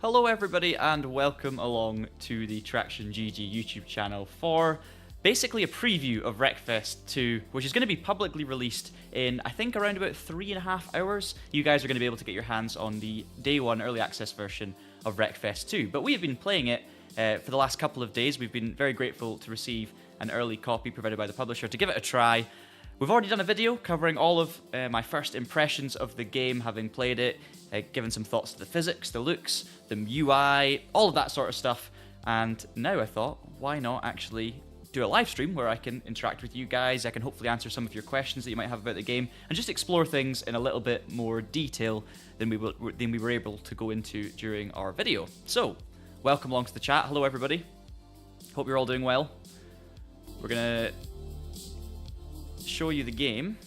Hello everybody and welcome along to the TraxionGG YouTube channel for basically a preview of Wreckfest 2, which is going to be publicly released in, I think, around about 3.5 hours. You guys are going to be able to get your hands on the day one early access version of Wreckfest 2. But we have been playing it for the last couple of days. We've been very grateful to receive an early copy provided by the publisher to give it a try. We've already done a video covering all of my first impressions of the game, having played it, given some thoughts to the physics, the looks, the UI, all of that sort of stuff. And now I thought, why not actually do a live stream where I can interact with you guys, I can hopefully answer some of your questions that you might have about the game, and just explore things in a little bit more detail than we were able to go into during our video. So, welcome along to the chat. Hello everybody. Hope you're all doing well. We're gonna show you the game.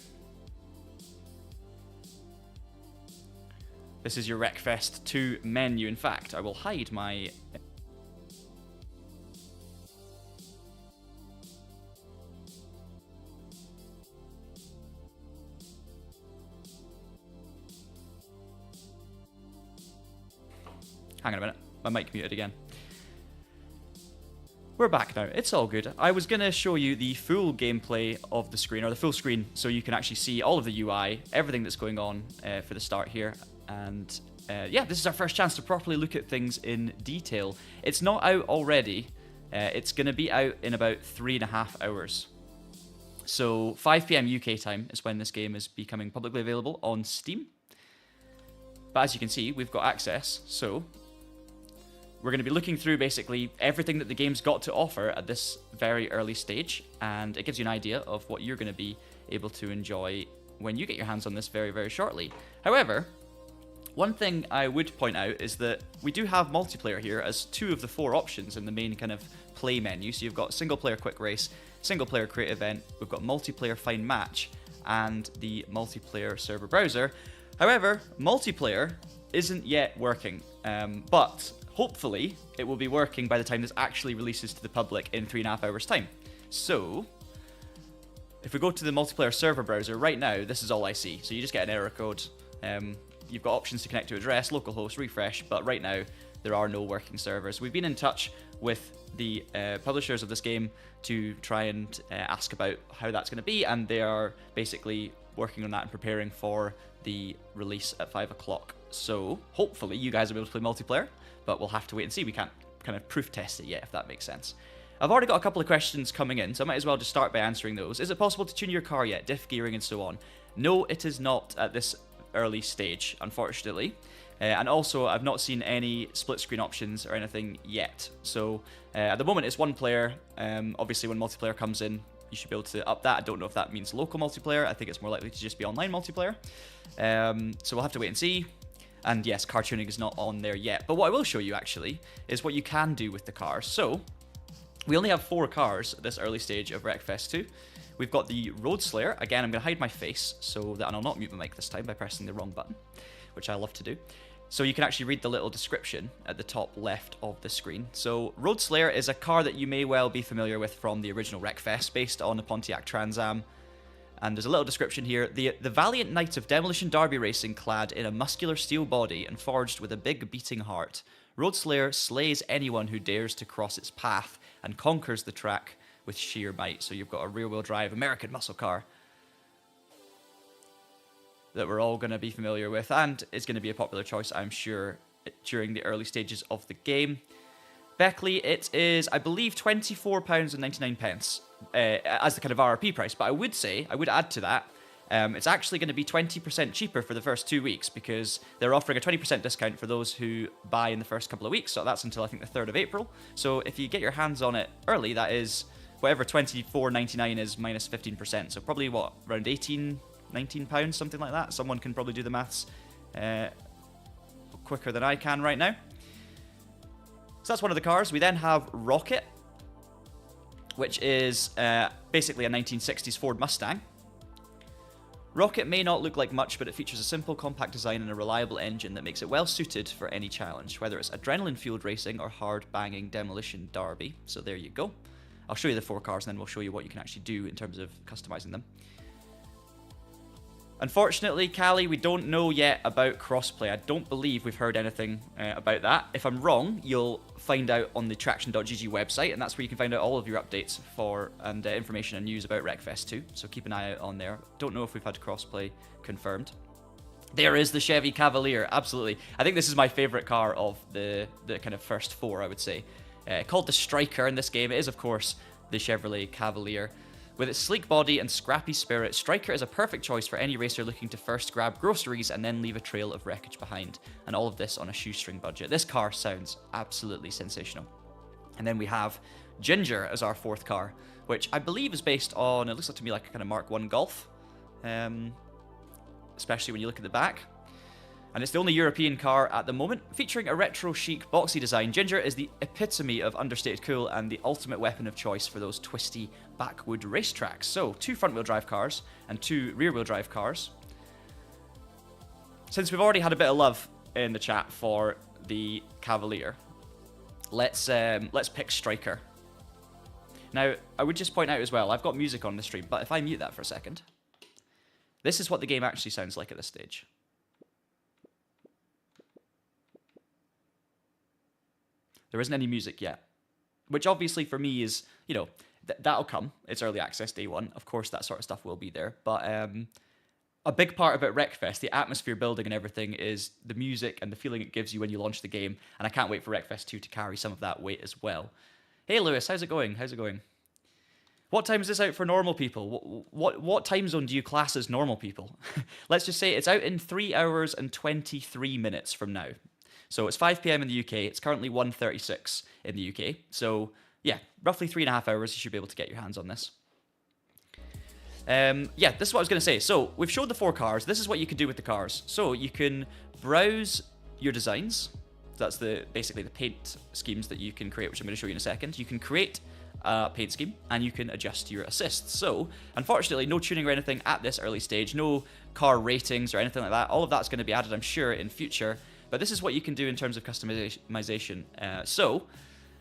This is your Wreckfest 2 menu. In fact, I will hide my... Hang on a minute, my mic muted again. We're back now, it's all good. I was going to show you the full gameplay of the screen, or the full screen, so you can actually see all of the UI, everything that's going on for the start here. And yeah, this is our first chance to properly look at things in detail. It's not out already, it's going to be out in about 3.5 hours. So 5 PM UK time is when this game is becoming publicly available on Steam. But as you can see, we've got access, so we're going to be looking through basically everything that the game's got to offer at this very early stage, and it gives you an idea of what you're going to be able to enjoy when you get your hands on this very, very shortly. However, one thing I would point out is that we do have multiplayer here as 2 of the 4 options in the main kind of play menu. So you've got single player quick race, single player create event, we've got multiplayer find match, and the multiplayer server browser. However, multiplayer isn't yet working, but hopefully it will be working by the time this actually releases to the public in 3.5 hours time. So if we go to the multiplayer server browser right now, this is all I see. So you just get an error code. You've got options to connect to address, localhost, refresh, but right now there are no working servers. We've been in touch with the publishers of this game to try and ask about how that's going to be, and they are basically working on that and preparing for the release at 5 o'clock. So hopefully you guys will be able to play multiplayer, but we'll have to wait and see. We can't kind of proof test it yet, if that makes sense. I've already got a couple of questions coming in, so I might as well just start by answering those. Is it possible to tune your car yet? Diff gearing and so on? No, it is not at this early stage, unfortunately. And also, I've not seen any split screen options or anything yet. So at the moment, it's one player. Obviously, when multiplayer comes in, you should be able to up that. I don't know if that means local multiplayer. I think it's more likely to just be online multiplayer. So we'll have to wait and see. And yes, car tuning is not on there yet. But what I will show you, actually, is what you can do with the cars. So we only have 4 cars at this early stage of Wreckfest 2. We've got the Road Slayer. Again, I'm going to hide my face so that I'll not mute my mic this time by pressing the wrong button, which I love to do. So you can actually read the little description at the top left of the screen. So Road Slayer is a car that you may well be familiar with from the original Wreckfest, based on a Pontiac Trans Am. And there's a little description here. The valiant knight of demolition derby racing, clad in a muscular steel body and forged with a big beating heart, Road Slayer slays anyone who dares to cross its path and conquers the track with sheer might. So you've got a rear-wheel drive American muscle car that we're all going to be familiar with, and it's going to be a popular choice, I'm sure, during the early stages of the game. Beckley, it is, I believe, £24.99 as the kind of RRP price, but I would add to that, it's actually going to be 20% cheaper for the first 2 weeks, because they're offering a 20% discount for those who buy in the first couple of weeks, so that's until I think the 3rd of April. So if you get your hands on it early, that is whatever £24.99 is minus 15%, so probably what, around £19, something like that. Someone can probably do the maths quicker than I can right now. So that's one of the cars. We then have Rocket, which is basically a 1960s Ford Mustang. Rocket may not look like much, but it features a simple, compact design and a reliable engine that makes it well suited for any challenge, whether it's adrenaline-fueled racing or hard-banging demolition derby. So there you go. I'll show you the 4 cars, and then we'll show you what you can actually do in terms of customizing them. Unfortunately, Callie, we don't know yet about crossplay. I don't believe we've heard anything about that. If I'm wrong, you'll find out on the TraxionGG website, and that's where you can find out all of your updates for and information and news about Wreckfest too. So keep an eye out on there. Don't know if we've had crossplay confirmed. There is the Chevy Cavalier, absolutely. I think this is my favourite car of the kind of first four, I would say. Called the Striker in this game. It is, of course, the Chevrolet Cavalier. With its sleek body and scrappy spirit, Striker is a perfect choice for any racer looking to first grab groceries and then leave a trail of wreckage behind. And all of this on a shoestring budget. This car sounds absolutely sensational. And then we have Ginger as our fourth car, which I believe is based on, it looks like to me like a kind of Mark 1 Golf. Especially when you look at the back. And it's the only European car at the moment. Featuring a retro chic boxy design, Ginger is the epitome of understated cool and the ultimate weapon of choice for those twisty backwood racetracks. So, 2 front-wheel drive cars and 2 rear-wheel drive cars. Since we've already had a bit of love in the chat for the Cavalier, let's pick Striker. Now, I would just point out as well, I've got music on the stream, but if I mute that for a second, this is what the game actually sounds like at this stage. There isn't any music yet, which obviously for me is, you know, that'll come. It's early access day one. Of course, that sort of stuff will be there. But a big part about Wreckfest, the atmosphere building and everything, is the music and the feeling it gives you when you launch the game. And I can't wait for Wreckfest 2 to carry some of that weight as well. Hey, Lewis, how's it going? How's it going? What time is this out for normal people? What time zone do you class as normal people? Let's just say it's out in 3 hours and 23 minutes from now. So it's 5 p.m. in the UK. It's currently 1:36 in the UK. So yeah, roughly 3.5 hours. You should be able to get your hands on this. Yeah, this is what I was going to say. So we've showed the 4 cars. This is what you can do with the cars. So you can browse your designs. That's basically the paint schemes that you can create, which I'm going to show you in a second. You can create a paint scheme and you can adjust your assists. So unfortunately, no tuning or anything at this early stage. No car ratings or anything like that. All of that's going to be added, I'm sure, in future. But this is what you can do in terms of customization. So,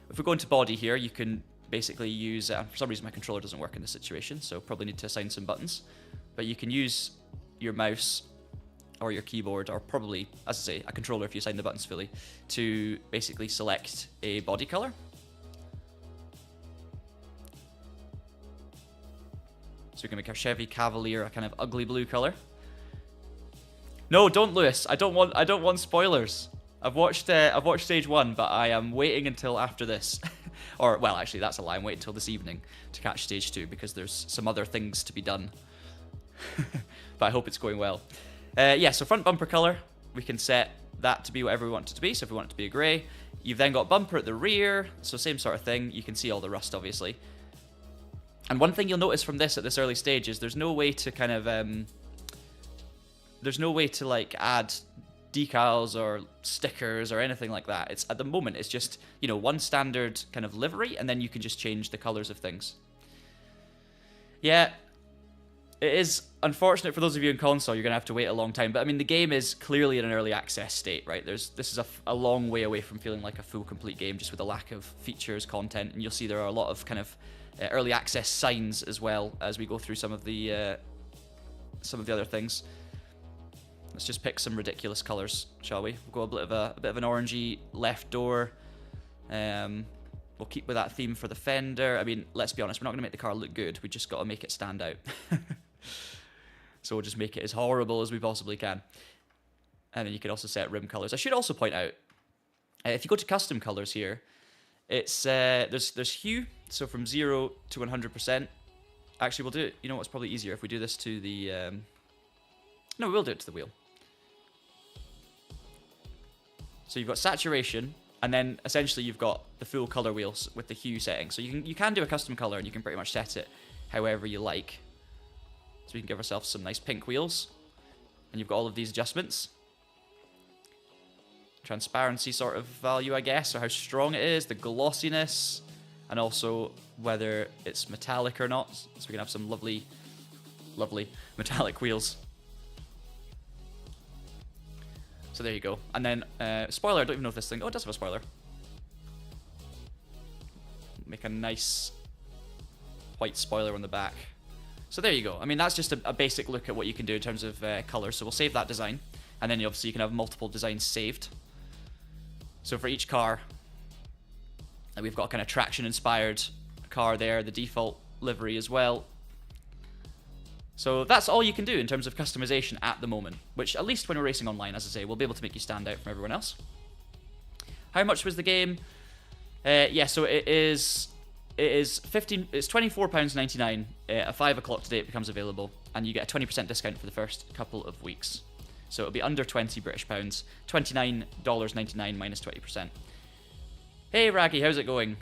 if we go into body here, you can basically use... for some reason, my controller doesn't work in this situation, so probably need to assign some buttons. But you can use your mouse or your keyboard, or probably, as I say, a controller if you assign the buttons fully, to basically select a body color. So we can make our Chevy Cavalier a kind of ugly blue color. No, don't, Lewis. I don't want spoilers. I've watched stage 1, but I am waiting until after this. Or, well, actually, that's a lie. I'm waiting until this evening to catch stage 2 because there's some other things to be done. But I hope it's going well. Yeah, so front bumper color, we can set that to be whatever we want it to be. So if we want it to be a grey, you've then got bumper at the rear. So same sort of thing. You can see all the rust, obviously. And one thing you'll notice from this at this early stage is there's no way to kind of... there's no way to like add decals or stickers or anything like that. It's at the moment it's just, you know, one standard kind of livery, and then you can just change the colors of things. Yeah, it is unfortunate for those of you in console. You're gonna have to wait a long time, but I mean the game is clearly in an early access state, right? This is a long way away from feeling like a full complete game, just with a lack of features, content, and you'll see there are a lot of kind of early access signs as well as we go through some of the other things. Let's just pick some ridiculous colors, shall we? We'll go a bit of an orangey left door. We'll keep with that theme for the fender. I mean, let's be honest, we're not going to make the car look good. We just got to make it stand out. So we'll just make it as horrible as we possibly can. And then you can also set rim colors. I should also point out, if you go to custom colors here, it's there's hue, so from 0 to 100%. Actually, we'll do it. You know what's probably easier if we do this to the. No, we'll do it to the wheel. So you've got saturation, and then essentially you've got the full color wheels with the hue setting. So you can do a custom color, and you can pretty much set it however you like. So we can give ourselves some nice pink wheels, and you've got all of these adjustments. Transparency sort of value, I guess, or how strong it is, the glossiness, and also whether it's metallic or not. So we can have some lovely, lovely metallic wheels. So there you go. And then, spoiler, I don't even know if this thing... Oh, it does have a spoiler. Make a nice white spoiler on the back. So there you go. I mean, that's just a basic look at what you can do in terms of color. So we'll save that design, and then obviously you can have multiple designs saved. So for each car, we've got kind of Traxion-inspired car there, the default livery as well. So that's all you can do in terms of customization at the moment, which at least when we're racing online, as I say, will be able to make you stand out from everyone else. How much was the game? Yeah, so it's £24.99. At 5 o'clock today it becomes available, and you get a 20% discount for the first couple of weeks. So it'll be under £20 British, $29.99 minus 20%. Hey Raggy, how's it going?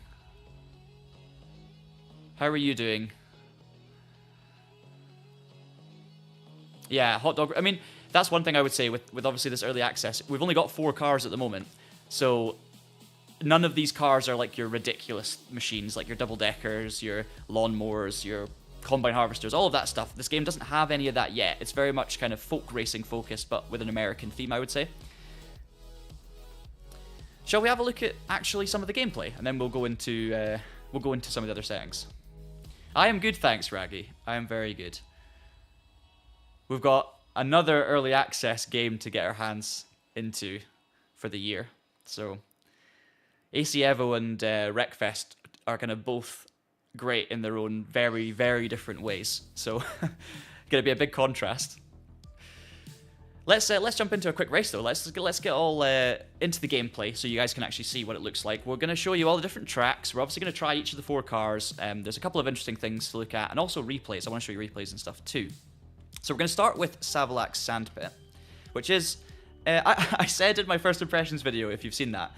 How are you doing? Yeah, hot dog. I mean, that's one thing I would say with obviously this early access. We've only got 4 cars at the moment, so none of these cars are like your ridiculous machines, like your double-deckers, your lawnmowers, your combine harvesters, all of that stuff. This game doesn't have any of that yet. It's very much kind of folk racing focused, but with an American theme, I would say. Shall we have a look at actually some of the gameplay, and then we'll go into some of the other settings. I am good, thanks, Raggy. I am very good. We've got another early access game to get our hands into for the year. So AC Evo and Wreckfest are kind of both great in their own very, very different ways. So going to be a big contrast. Let's jump into a quick race though. Let's get all into the gameplay so you guys can actually see what it looks like. We're going to show you all the different tracks. We're obviously going to try each of the 4 cars. There's a couple of interesting things to look at, and also replays. I want to show you replays and stuff too. So we're going to start with Savalax Sandpit, which is, I said in my first impressions video, if you've seen that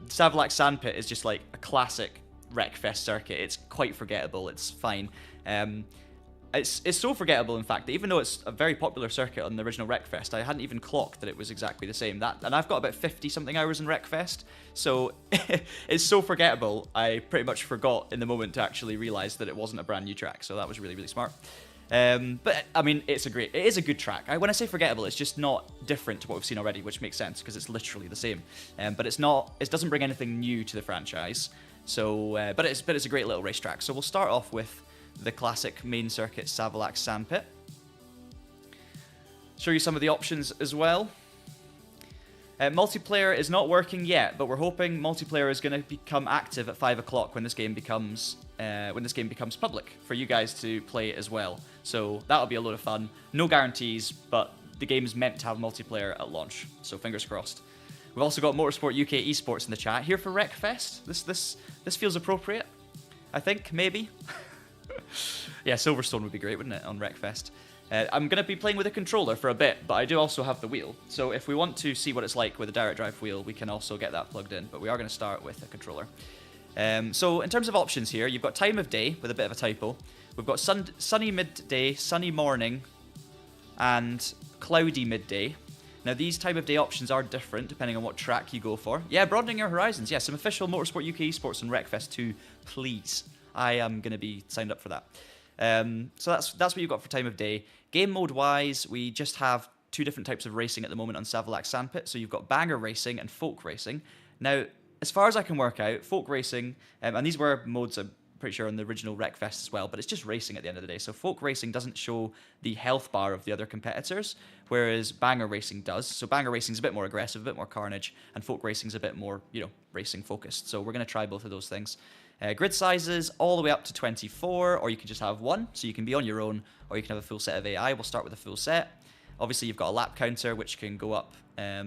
Savalax Sandpit is just like a classic Wreckfest circuit. It's quite forgettable. It's fine. It's so forgettable, in fact, that even though it's a very popular circuit on the original Wreckfest, I hadn't even clocked that it was exactly the same. And I've got about 50-something hours in Wreckfest, so it's so forgettable, I pretty much forgot in the moment to actually realise that it wasn't a brand new track, so that was really, really smart. But, I mean, it is a good track. When I say forgettable, it's just not different to what we've seen already, which makes sense, because it's literally the same. But it doesn't bring anything new to the franchise, so, but it's a great little racetrack. So we'll start off with the classic main circuit Savalax Sandpit. Show you some of the options as well. Multiplayer is not working yet, but we're hoping multiplayer is going to become active at 5 o'clock when this game becomes public for you guys to play as well. So that'll be a load of fun. No guarantees, but the game is meant to have multiplayer at launch. So fingers crossed. We've also got Motorsport UK Esports in the chat here for Wreckfest. This feels appropriate, I think, maybe. Yeah, Silverstone would be great, wouldn't it, on Wreckfest? I'm going to be playing with a controller for a bit, but I do also have the wheel. So if we want to see what it's like with a direct drive wheel, we can also get that plugged in. But we are going to start with a controller. So in terms of options here, you've got time of day with a bit of a typo. We've got sunny midday, sunny morning, and cloudy midday. Now these time of day options are different depending on what track you go for. Yeah, broadening your horizons. Yeah, some official Motorsport UK Esports and Wreckfest 2, please. I am going to be signed up for that. So that's what you've got for time of day. Game mode wise, we just have 2 different types of racing at the moment on Savalax Sandpit. So you've got banger racing and folk racing. Now, as far as I can work out, folk racing, and these were modes I'm pretty sure on the original Wreckfest as well, but it's just racing at the end of the day. So folk racing doesn't show the health bar of the other competitors, whereas banger racing does. So banger racing is a bit more aggressive, a bit more carnage, and folk racing is a bit more, racing focused. So we're going to try both of those things. Grid sizes all the way up to 24, or you can just have 1, so you can be on your own, or you can have a full set of AI. We'll start with a full set. Obviously, you've got a lap counter, which can go up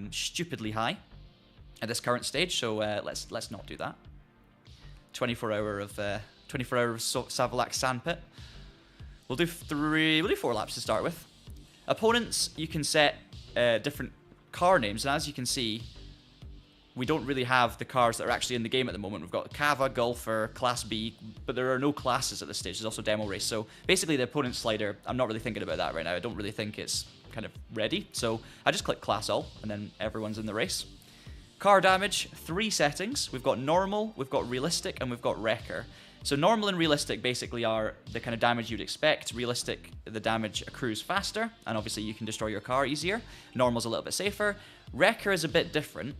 stupidly high at this current stage, so let's not do that. 24 hour of Savalax Sandpit. We'll do 4 laps to start with. Opponents, you can set different car names, and as you can see, we don't really have the cars that are actually in the game at the moment. We've got Cava, Golfer, Class B, but there are no classes at this stage. There's also Demo Race. So basically the opponent slider, I'm not really thinking about that right now. I don't really think it's kind of ready. So I just click Class All, and then everyone's in the race. Car damage, 3 settings. We've got Normal, we've got Realistic, and we've got Wrecker. So Normal and Realistic basically are the kind of damage you'd expect. Realistic, the damage accrues faster, and obviously you can destroy your car easier. Normal's a little bit safer. Wrecker is a bit different.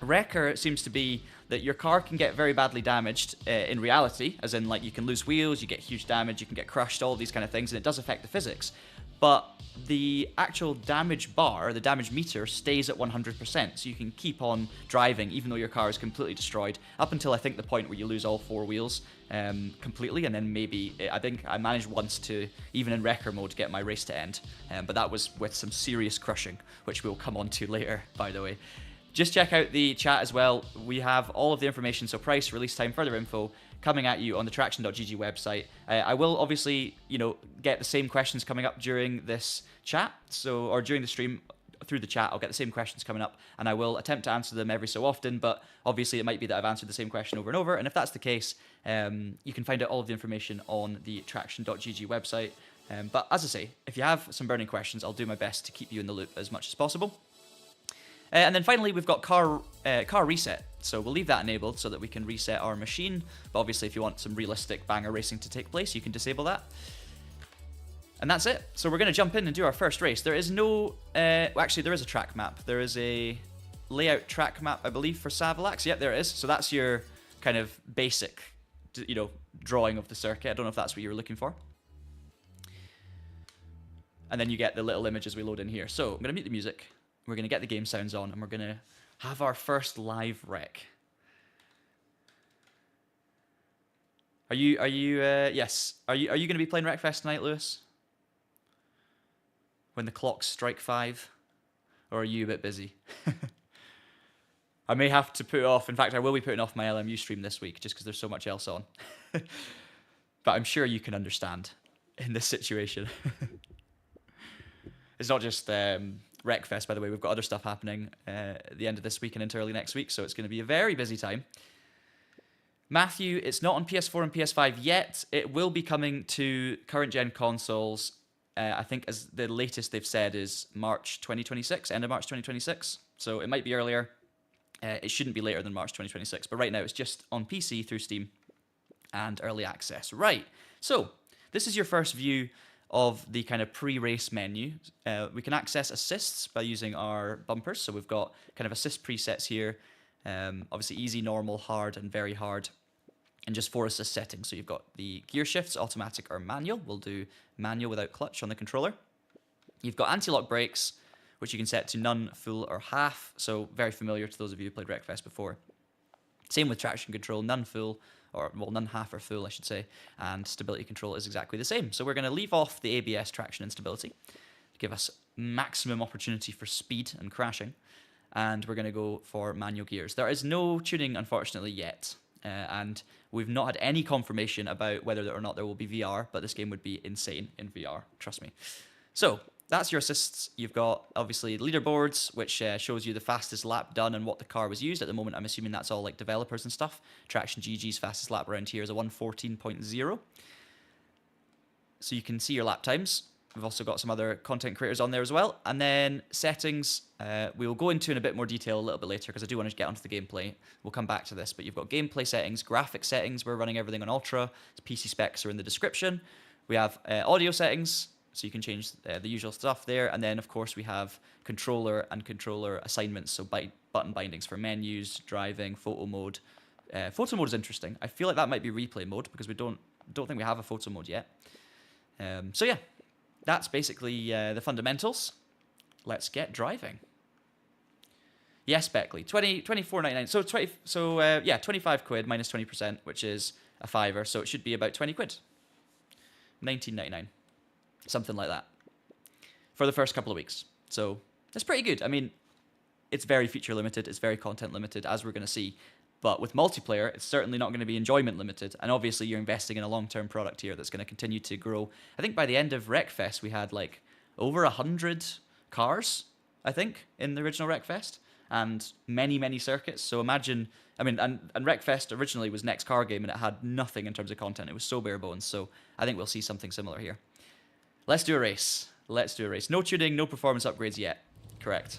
Wrecker seems to be that your car can get very badly damaged in reality, as in like you can lose wheels, you get huge damage, you can get crushed, all these kind of things, and it does affect the physics. But the actual damage bar, the damage meter, stays at 100%, so you can keep on driving even though your car is completely destroyed, up until I think the point where you lose all 4 wheels completely, and then maybe, I think I managed once to, even in Wrecker mode, get my race to end, but that was with some serious crushing, which we'll come on to later, by the way. Just check out the chat as well. We have all of the information, so price, release time, further info, coming at you on the Traxion.gg website. I will obviously, get the same questions coming up during this chat, or during the stream through the chat. I'll get the same questions coming up, and I will attempt to answer them every so often, but obviously it might be that I've answered the same question over and over, and if that's the case, you can find out all of the information on the Traxion.gg website. But as I say, if you have some burning questions, I'll do my best to keep you in the loop as much as possible. And then finally, we've got car reset. So we'll leave that enabled so that we can reset our machine. But obviously, if you want some realistic banger racing to take place, you can disable that. And that's it. So we're going to jump in and do our first race. There is no... actually, there is a track map. There is a layout track map, I believe, for Savalax. Yep, there it is. So that's your kind of basic, drawing of the circuit. I don't know if that's what you were looking for. And then you get the little images we load in here. So I'm going to mute the music. We're going to get the game sounds on, and we're going to have our first live wreck. Yes. Are you going to be playing Wreckfest tonight, Lewis? When the clocks strike 5? Or are you a bit busy? I may have to put off, in fact, I will be putting off my LMU stream this week, just because there's so much else on. But I'm sure you can understand in this situation. It's not just... Wreckfest, by the way. We've got other stuff happening at the end of this week and into early next week, so it's going to be a very busy time. Matthew, it's not on PS4 and PS5 yet. It will be coming to current-gen consoles. I think as the latest they've said is March 2026, end of March 2026. So it might be earlier. It shouldn't be later than March 2026, but right now it's just on PC through Steam and early access. Right, so this is your first view of the kind of pre-race menu. We can access assists by using our bumpers. So we've got kind of assist presets here. Obviously easy, normal, hard, and very hard. And just 4 assist settings. So you've got the gear shifts, automatic or manual. We'll do manual without clutch on the controller. You've got anti-lock brakes, which you can set to none, full, or half. So very familiar to those of you who played Wreckfest before. Same with traction control, none full, or well, none half or full, I should say, and stability control is exactly the same. So we're going to leave off the ABS traction and stability to give us maximum opportunity for speed and crashing, and we're going to go for manual gears. There is no tuning, unfortunately, yet, and we've not had any confirmation about whether or not there will be VR, but this game would be insane in VR, trust me. So that's your assists. You've got, obviously, leaderboards, which shows you the fastest lap done and what the car was used. At the moment, I'm assuming that's all like developers and stuff. TraxionGG's fastest lap around here is a 1:14.0. So you can see your lap times. We've also got some other content creators on there as well. And then settings, we'll go into in a bit more detail a little bit later because I do want to get onto the gameplay. We'll come back to this, but you've got gameplay settings, graphic settings. We're running everything on Ultra. PC specs are in the description. We have audio settings, so you can change the usual stuff there. And then, of course, we have controller and controller assignments, so button bindings for menus, driving, photo mode. Photo mode is interesting. I feel like that might be replay mode because we don't think we have a photo mode yet. So yeah, that's basically the fundamentals. Let's get driving. Yes, Beckley, 24.99. Yeah, 25 quid minus 20%, which is a fiver. So it should be about 20 quid. 19.99. Something like that for the first couple of weeks. So that's pretty good. I mean, it's very feature limited. It's very content limited, as we're going to see. But with multiplayer, it's certainly not going to be enjoyment limited. And obviously, you're investing in a long-term product here that's going to continue to grow. I think by the end of Wreckfest, we had like over 100 cars, I think, in the original Wreckfest. And many, many circuits. So imagine, I mean, and Wreckfest originally was Next Car Game, and it had nothing in terms of content. It was so bare bones. So I think we'll see something similar here. Let's do a race. Let's do a race. No tuning, no performance upgrades yet. Correct.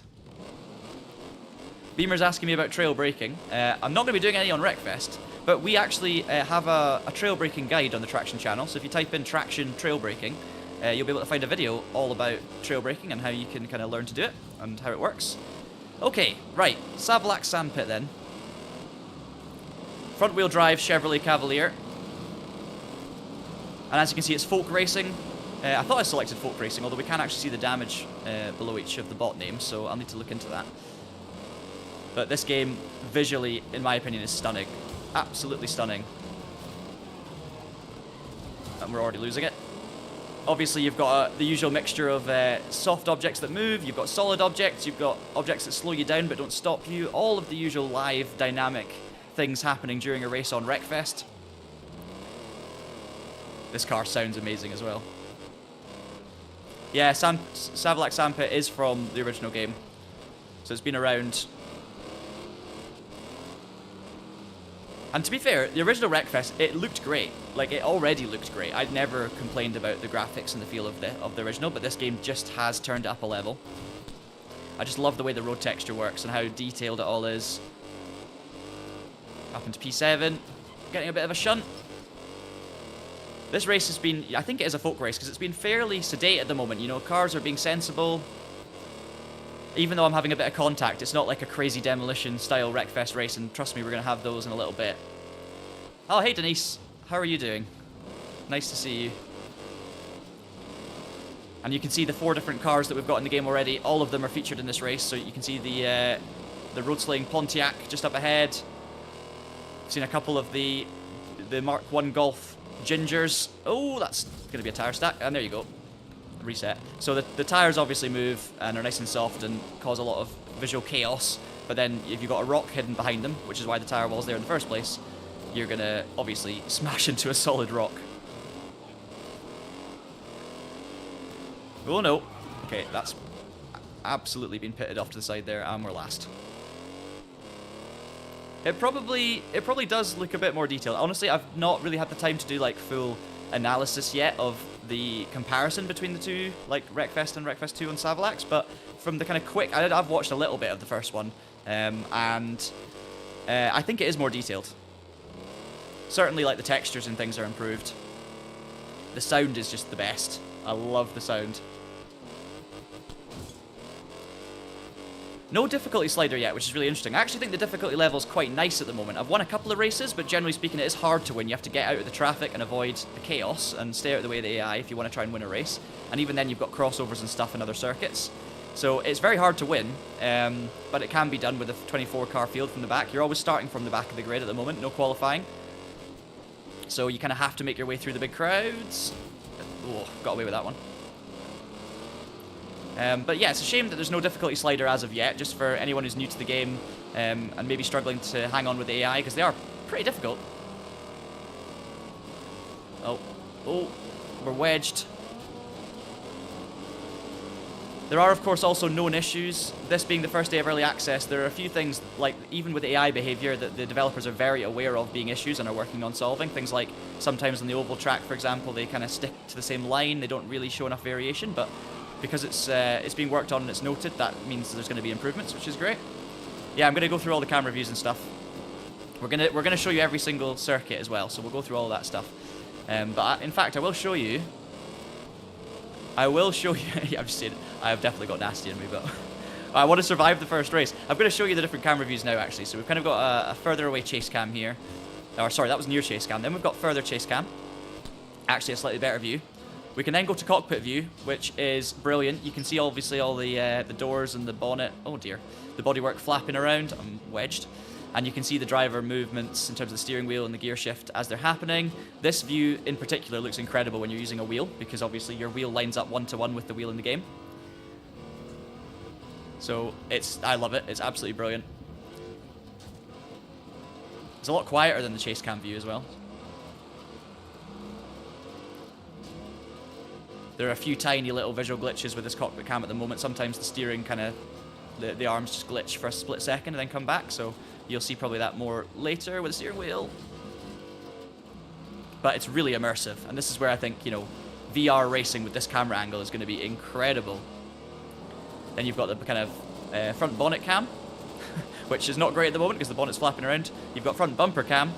Beamer's asking me about trail braking. I'm not going to be doing any on Wreckfest, but we actually have a trail braking guide on the Traxion channel. So if you type in Traxion trail braking, you'll be able to find a video all about trail braking and how you can kind of learn to do it and how it works. Okay, right. Savlax Sandpit then. Front wheel drive Chevrolet Cavalier. And as you can see, it's folk racing. I thought I selected folk racing, although we can't actually see the damage below each of the bot names, so I'll need to look into that. But this game, visually, in my opinion, is stunning. Absolutely stunning. And we're already losing it. Obviously, you've got the usual mixture of soft objects that move, you've got solid objects, you've got objects that slow you down but don't stop you, all of the usual live, dynamic things happening during a race on Wreckfest. This car sounds amazing as well. Yeah, Savlax Sandpit is from the original game, so it's been around. And to be fair, the original Wreckfest, it looked great. Like, it already looked great. I'd never complained about the graphics and the feel of the original, but this game just has turned it up a level. I just love the way the road texture works and how detailed it all is. Up into P7, getting a bit of a shunt. This race has been, I think it is a folk race, because it's been fairly sedate at the moment. You know, cars are being sensible. Even though I'm having a bit of contact, it's not like a crazy demolition style Wreckfest race, and trust me, we're going to have those in a little bit. Oh, hey Denise, how are you doing? Nice to see you. And you can see the 4 different cars that we've got in the game already. All of them are featured in this race, so you can see the road slaying Pontiac just up ahead. I've seen a couple of the Mark I Golf Gingers. Oh, that's going to be a tire stack, and there you go. Reset. So the tires obviously move and are nice and soft and cause a lot of visual chaos, but then if you've got a rock hidden behind them, which is why the tire wall's there in the first place, you're gonna obviously smash into a solid rock. Oh no. Okay, that's absolutely been pitted off to the side there, and we're last. It probably does look a bit more detailed. Honestly, I've not really had the time to do like full analysis yet of the comparison between the two, like Wreckfest and Wreckfest 2 on Savlax, but from the kind of quick, I've watched a little bit of the first one, and I think it is more detailed. Certainly, like, the textures and things are improved. The sound is just the best. I love the sound. No difficulty slider yet, which is really interesting. I actually think the difficulty level is quite nice at the moment. I've won a couple of races, but generally speaking, it is hard to win. You have to get out of the traffic and avoid the chaos and stay out of the way of the AI if you want to try and win a race. And even then, you've got crossovers and stuff in other circuits. So it's very hard to win, but it can be done with a 24-car field from the back. You're always starting from the back of the grid at the moment, no qualifying. So you kind of have to make your way through the big crowds. Oh, got away with that one. But yeah, it's a shame that there's no difficulty slider as of yet, just for anyone who's new to the game and maybe struggling to hang on with the AI, because they are pretty difficult. Oh, we're wedged. There are, of course, also known issues. This being the first day of early access, there are a few things, like even with AI behavior, that the developers are very aware of being issues and are working on solving. Things like sometimes on the oval track, for example, they kind of stick to the same line. They don't really show enough variation, but because it's being worked on and it's noted, that means there's going to be improvements, which is great. Yeah, I'm going to go through all the camera views and stuff. We're gonna show you every single circuit as well, so we'll go through all that stuff. But in fact, I will show you. Yeah, I'm just saying, I have definitely got nasty in me, but I want to survive the first race. I'm going to show you the different camera views now, actually. So we've kind of got a further away chase cam here. Or sorry, that was near chase cam. Then we've got further chase cam. Actually, a slightly better view. We can then go to cockpit view, which is brilliant. You can see obviously all the doors and the bonnet. Oh dear, the bodywork flapping around. I'm wedged. And you can see the driver movements in terms of the steering wheel and the gear shift as they're happening. This view in particular looks incredible when you're using a wheel, because obviously your wheel lines up one-to-one with the wheel in the game. So I love it. It's absolutely brilliant. It's a lot quieter than the chase cam view as well. There are a few tiny little visual glitches with this cockpit cam at the moment. Sometimes the steering kind of, the arms just glitch for a split second and then come back. So you'll see probably that more later with the steering wheel. But it's really immersive. And this is where I think, you know, VR racing with this camera angle is going to be incredible. Then you've got the kind of front bonnet cam, which is not great at the moment because the bonnet's flapping around. You've got front bumper cam,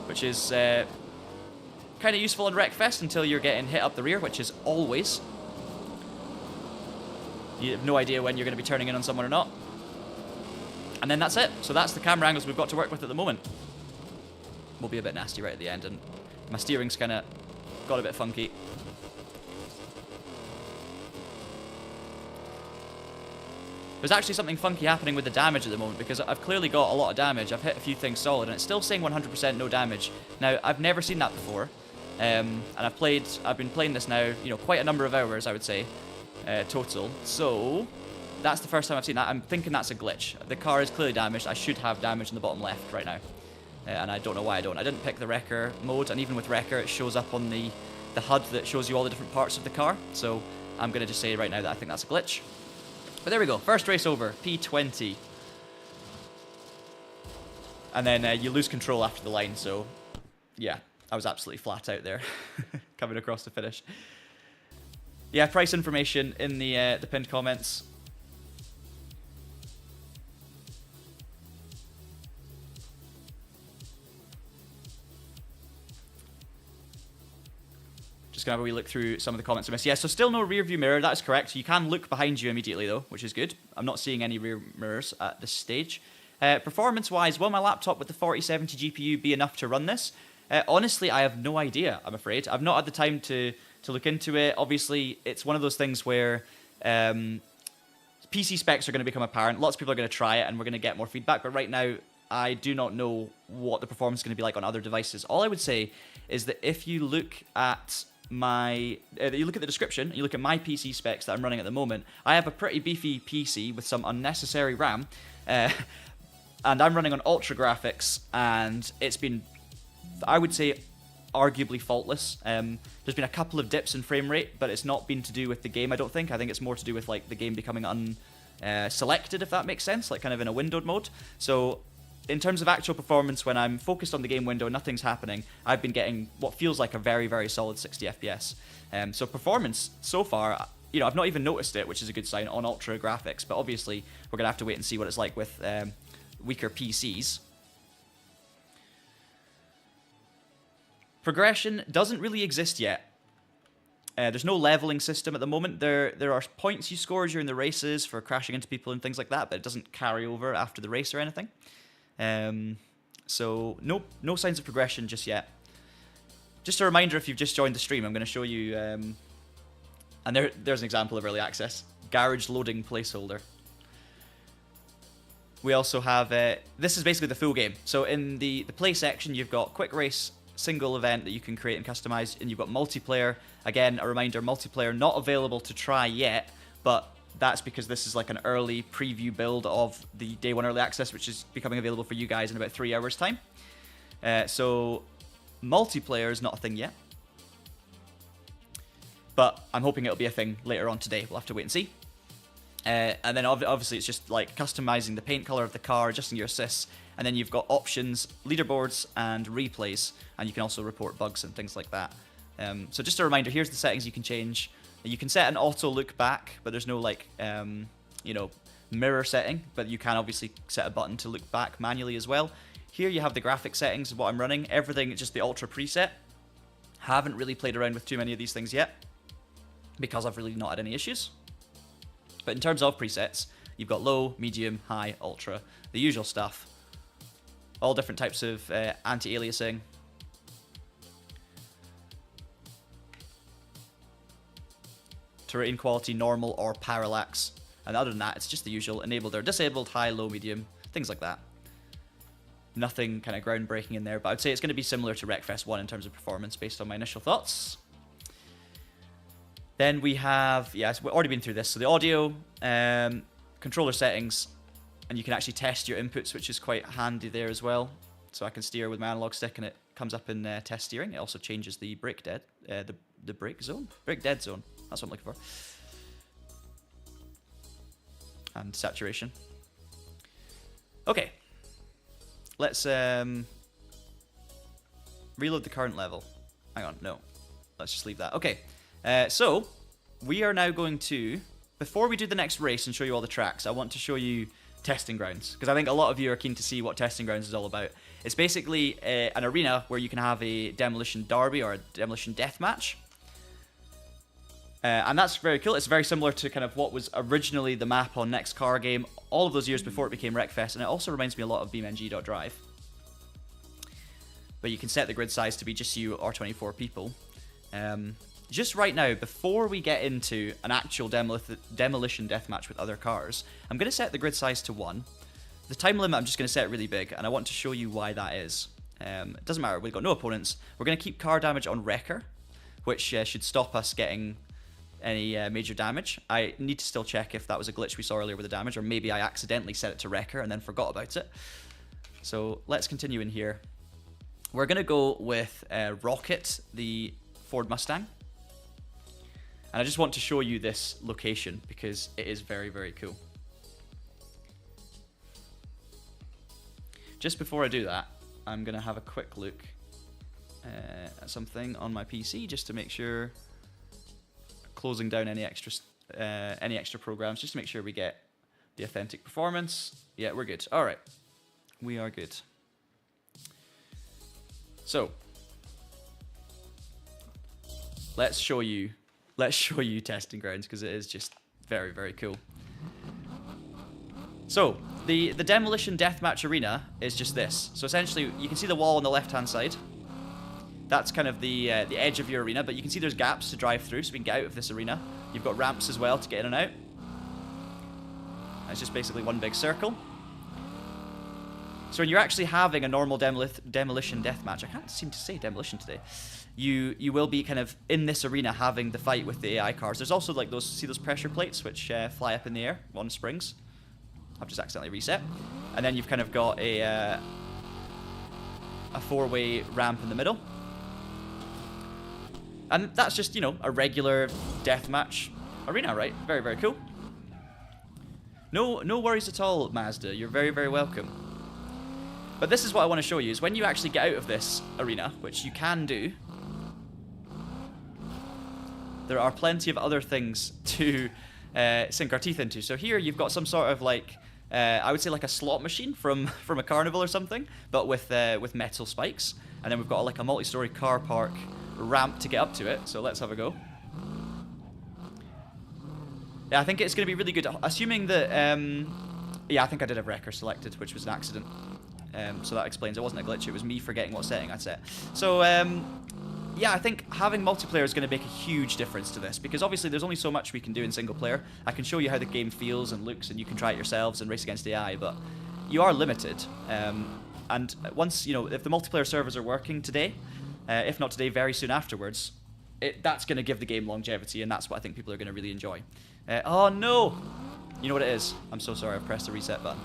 which is kind of useful in Wreckfest until you're getting hit up the rear, which is always. You have no idea when you're going to be turning in on someone or not. And then that's it. So that's the camera angles we've got to work with at the moment. We'll be a bit nasty right at the end, and my steering's kind of got a bit funky. There's actually something funky happening with the damage at the moment, because I've clearly got a lot of damage. I've hit a few things solid, and it's still saying 100% no damage. Now, I've never seen that before, and I've been playing this now, you know, quite a number of hours, I would say, total. So that's the first time I've seen that. I'm thinking that's a glitch. The car is clearly damaged. I should have damage in the bottom left right now, and I don't know why I don't. I didn't pick the Wrecker mode, and even with Wrecker, it shows up on the HUD that shows you all the different parts of the car. So I'm going to just say right now that I think that's a glitch. But there we go. First race over. P20. And then you lose control after the line. So, yeah. I was absolutely flat out there. Coming across the finish. Yeah, price information in the pinned comments. Just gonna have a wee look through some of the comments I missed. Yeah, so still no rear view mirror, that is correct. You can look behind you immediately though, which is good. I'm not seeing any rear mirrors at this stage. Performance-wise, will my laptop with the 4070 GPU be enough to run this? Honestly, I have no idea, I'm afraid. I've not had the time to look into it. Obviously, it's one of those things where PC specs are going to become apparent. Lots of people are going to try it, and we're going to get more feedback. But right now, I do not know what the performance is going to be like on other devices. All I would say is that if you look at you look at the description, and you look at my PC specs that I'm running at the moment, I have a pretty beefy PC with some unnecessary RAM, and I'm running on ultra graphics, and it's been, I would say, arguably faultless. There's been a couple of dips in frame rate, but it's not been to do with the game, I don't think. I think it's more to do with like the game becoming selected, if that makes sense, like kind of in a windowed mode. So in terms of actual performance, when I'm focused on the game window and nothing's happening, I've been getting what feels like a very, very solid 60 FPS. So performance, so far, you know, I've not even noticed it, which is a good sign on ultra graphics, but obviously we're going to have to wait and see what it's like with weaker PCs. Progression doesn't really exist yet. There's no leveling system at the moment. There are points you score during the races for crashing into people and things like that, but it doesn't carry over after the race or anything. So no signs of progression just yet. Just a reminder, if you've just joined the stream, I'm going to show you, and there's an example of early access. Garage loading placeholder. We also have, this is basically the full game. So in the play section, you've got quick race, single event that you can create and customize, and you've got multiplayer. Again, a reminder, multiplayer not available to try yet, but that's because this is like an early preview build of the day one early access, which is becoming available for you guys in about 3 hours time. So multiplayer is not a thing yet, but I'm hoping it'll be a thing later on today. We'll have to wait and see. And then obviously it's just like customizing the paint color of the car, adjusting your assists, and then you've got options, leaderboards, and replays, and you can also report bugs and things like that. So just a reminder, here's the settings you can change. You can set an auto look back, but there's no like, you know, mirror setting, but you can obviously set a button to look back manually as well. Here you have the graphic settings of what I'm running. Everything is just the ultra preset. Haven't really played around with too many of these things yet, because I've really not had any issues. But in terms of presets, you've got low, medium, high, ultra, the usual stuff. All different types of anti-aliasing. Terrain quality, normal or parallax. And other than that, it's just the usual enabled or disabled, high, low, medium, things like that. Nothing kind of groundbreaking in there, but I'd say it's going to be similar to Wreckfest 1 in terms of performance based on my initial thoughts. Then we have, yes, we've already been through this. So the audio, controller settings, and you can actually test your inputs, which is quite handy there as well. So I can steer with my analog stick, and it comes up in test steering. It also changes the brake dead, the brake zone, brake dead zone. That's what I'm looking for. And saturation. Okay. Let's reload the current level. Hang on, no. Let's just leave that. Okay. So, we are now going to, before we do the next race and show you all the tracks, I want to show you Testing Grounds, because I think a lot of you are keen to see what Testing Grounds is all about. It's basically an arena where you can have a demolition derby or a demolition deathmatch. And that's very cool. It's very similar to kind of what was originally the map on Next Car Game all of those years before it became Wreckfest, and it also reminds me a lot of BeamNG.drive. But you can set the grid size to be just you or 24 people. Just right now, before we get into an actual demolition deathmatch with other cars, I'm going to set the grid size to 1. The time limit I'm just going to set really big, and I want to show you why that is. It doesn't matter, we've got no opponents. We're going to keep car damage on Wrecker, which should stop us getting any major damage. I need to still check if that was a glitch we saw earlier with the damage, or maybe I accidentally set it to Wrecker and then forgot about it. So let's continue in here. We're going to go with Rocket, the Ford Mustang. And I just want to show you this location because it is very, very cool. Just before I do that, I'm going to have a quick look at something on my PC just to make sure, closing down any extra programs, just to make sure we get the authentic performance. Yeah, we're good. All right, we are good. So let's show you testing grounds because it is just very, very cool. So the demolition deathmatch arena is just this. So essentially, you can see the wall on the left-hand side. That's kind of the edge of your arena, but you can see there's gaps to drive through, so we can get out of this arena. You've got ramps as well to get in and out. It's just basically one big circle. So when you're actually having a normal demolition deathmatch, I can't seem to say demolition today, you will be kind of in this arena having the fight with the AI cars. There's also like those pressure plates which fly up in the air on springs. I've just accidentally reset. And then you've kind of got a 4-way ramp in the middle. And that's just, you know, a regular deathmatch arena, right? Very, very cool. No worries at all, Mazda. You're very, very welcome. But this is what I want to show you, is when you actually get out of this arena, which you can do, there are plenty of other things to sink our teeth into. So here you've got some sort of like, I would say like a slot machine from a carnival or something, but with metal spikes. And then we've got like a multi-story car park ramp to get up to it. So let's have a go. Yeah, I think it's going to be really good. Assuming that, yeah, I think I did have Wrecker selected, which was an accident. So that explains it wasn't a glitch, it was me forgetting what setting I'd set. So, yeah, I think having multiplayer is going to make a huge difference to this, because obviously there's only so much we can do in single player. I can show you how the game feels and looks, and you can try it yourselves and race against AI, but you are limited. And once, you know, if the multiplayer servers are working today, if not today, very soon afterwards, that's going to give the game longevity, and that's what I think people are going to really enjoy. Oh no! You know what it is? I'm so sorry, I've pressed the reset button.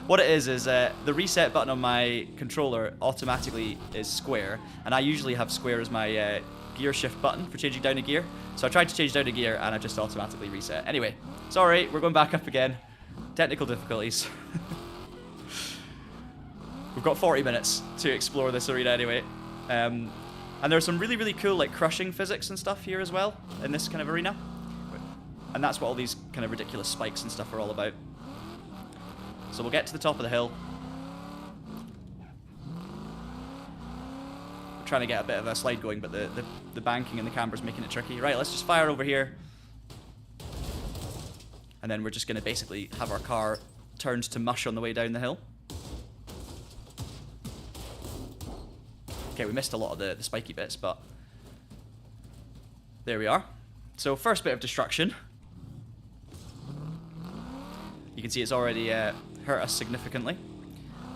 What it is the reset button on my controller automatically is square, and I usually have square as my gear shift button for changing down a gear. So I tried to change down a gear and I just automatically reset. Anyway, sorry, we're going back up again. Technical difficulties. We've got 40 minutes to explore this arena anyway. And there's some really, really cool like crushing physics and stuff here as well in this kind of arena. And that's what all these kind of ridiculous spikes and stuff are all about. So we'll get to the top of the hill. We're trying to get a bit of a slide going, but the banking and the camber's making it tricky. Right, let's just fire over here. And then we're just going to basically have our car turned to mush on the way down the hill. Okay, we missed a lot of the spiky bits, but there we are. So first bit of destruction. You can see it's already hurt us significantly.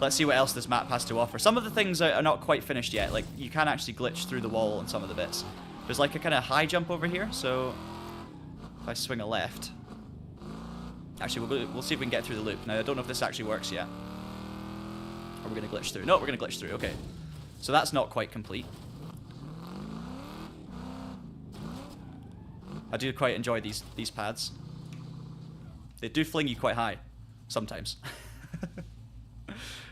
Let's see what else this map has to offer. Some of the things are not quite finished yet. Like, you can actually glitch through the wall on some of the bits. There's like a kind of high jump over here, so if I swing a left... Actually, we'll see if we can get through the loop. Now, I don't know if this actually works yet. Are we going to glitch through? No, we're going to glitch through. Okay. So that's not quite complete. I do quite enjoy these pads. They do fling you quite high, sometimes.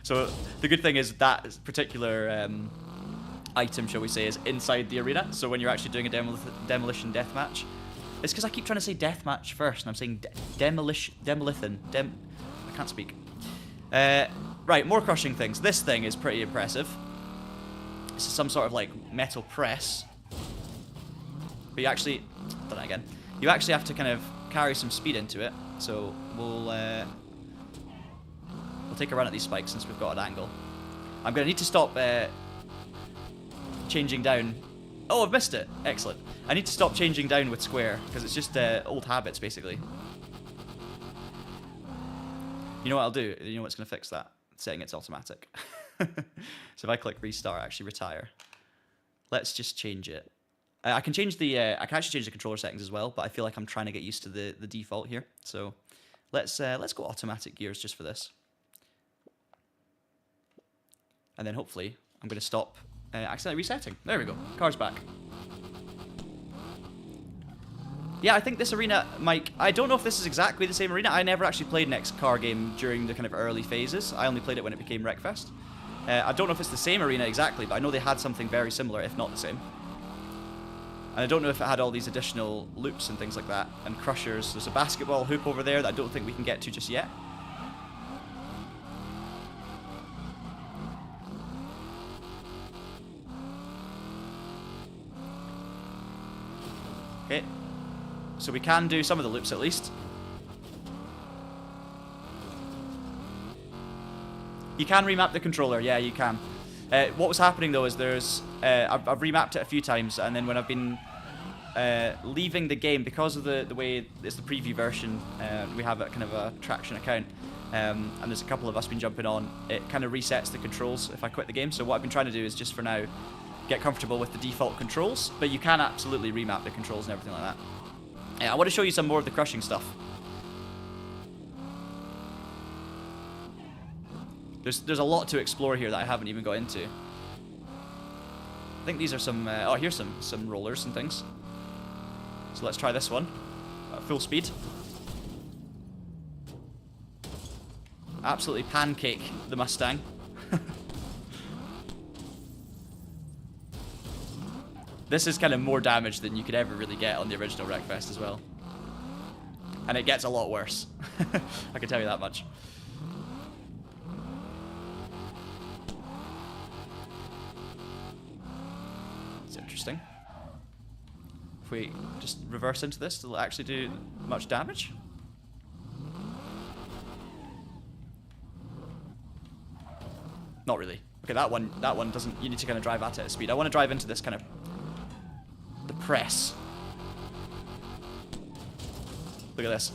So the good thing is that particular item, shall we say, is inside the arena. So when you're actually doing a demolition deathmatch, it's because I keep trying to say deathmatch first, and I'm saying demolition. I can't speak. Right, more crushing things. This thing is pretty impressive. This is some sort of like metal press. But you actually, done that again. You actually have to kind of carry some speed into it. So we'll take a run at these spikes since we've got an angle. I'm going to need to stop changing down. Oh, I've missed it. Excellent. I need to stop changing down with square because it's just old habits, basically. You know what I'll do? You know what's going to fix that? Setting it to automatic. So if I click restart, actually retire. Let's just change it. I can change the. I can actually change the controller settings as well, but I feel like I'm trying to get used to the default here. So let's go automatic gears just for this, and then hopefully I'm going to stop accidentally resetting. There we go. Car's back. Yeah, I think this arena, Mike, I don't know if this is exactly the same arena. I never actually played next car game during the kind of early phases. I only played it when it became Wreckfest. I don't know if it's the same arena exactly, but I know they had something very similar, if not the same. And I don't know if it had all these additional loops and things like that, and crushers. There's a basketball hoop over there that I don't think we can get to just yet. Okay. So we can do some of the loops at least. You can remap the controller, yeah, you can. What was happening though is there's I've remapped it a few times, and then when I've been leaving the game, because of the way it's the preview version, we have a kind of a Traxion account, and there's a couple of us been jumping on, it kind of resets the controls if I quit the game. So what I've been trying to do is just for now get comfortable with the default controls, but you can absolutely remap the controls and everything like that. Yeah, I want to show you some more of the crushing stuff. There's a lot to explore here that I haven't even got into. I think these are some... oh, here's some rollers and things. So let's try this one. Full speed. Absolutely pancake the Mustang. This is kind of more damage than you could ever really get on the original Wreckfest as well. And it gets a lot worse. I can tell you that much. It's interesting. If we just reverse into this, does it actually do much damage? Not really. Okay, that one doesn't... You need to kind of drive at it at speed. I want to drive into this kind of... the press. Look at this.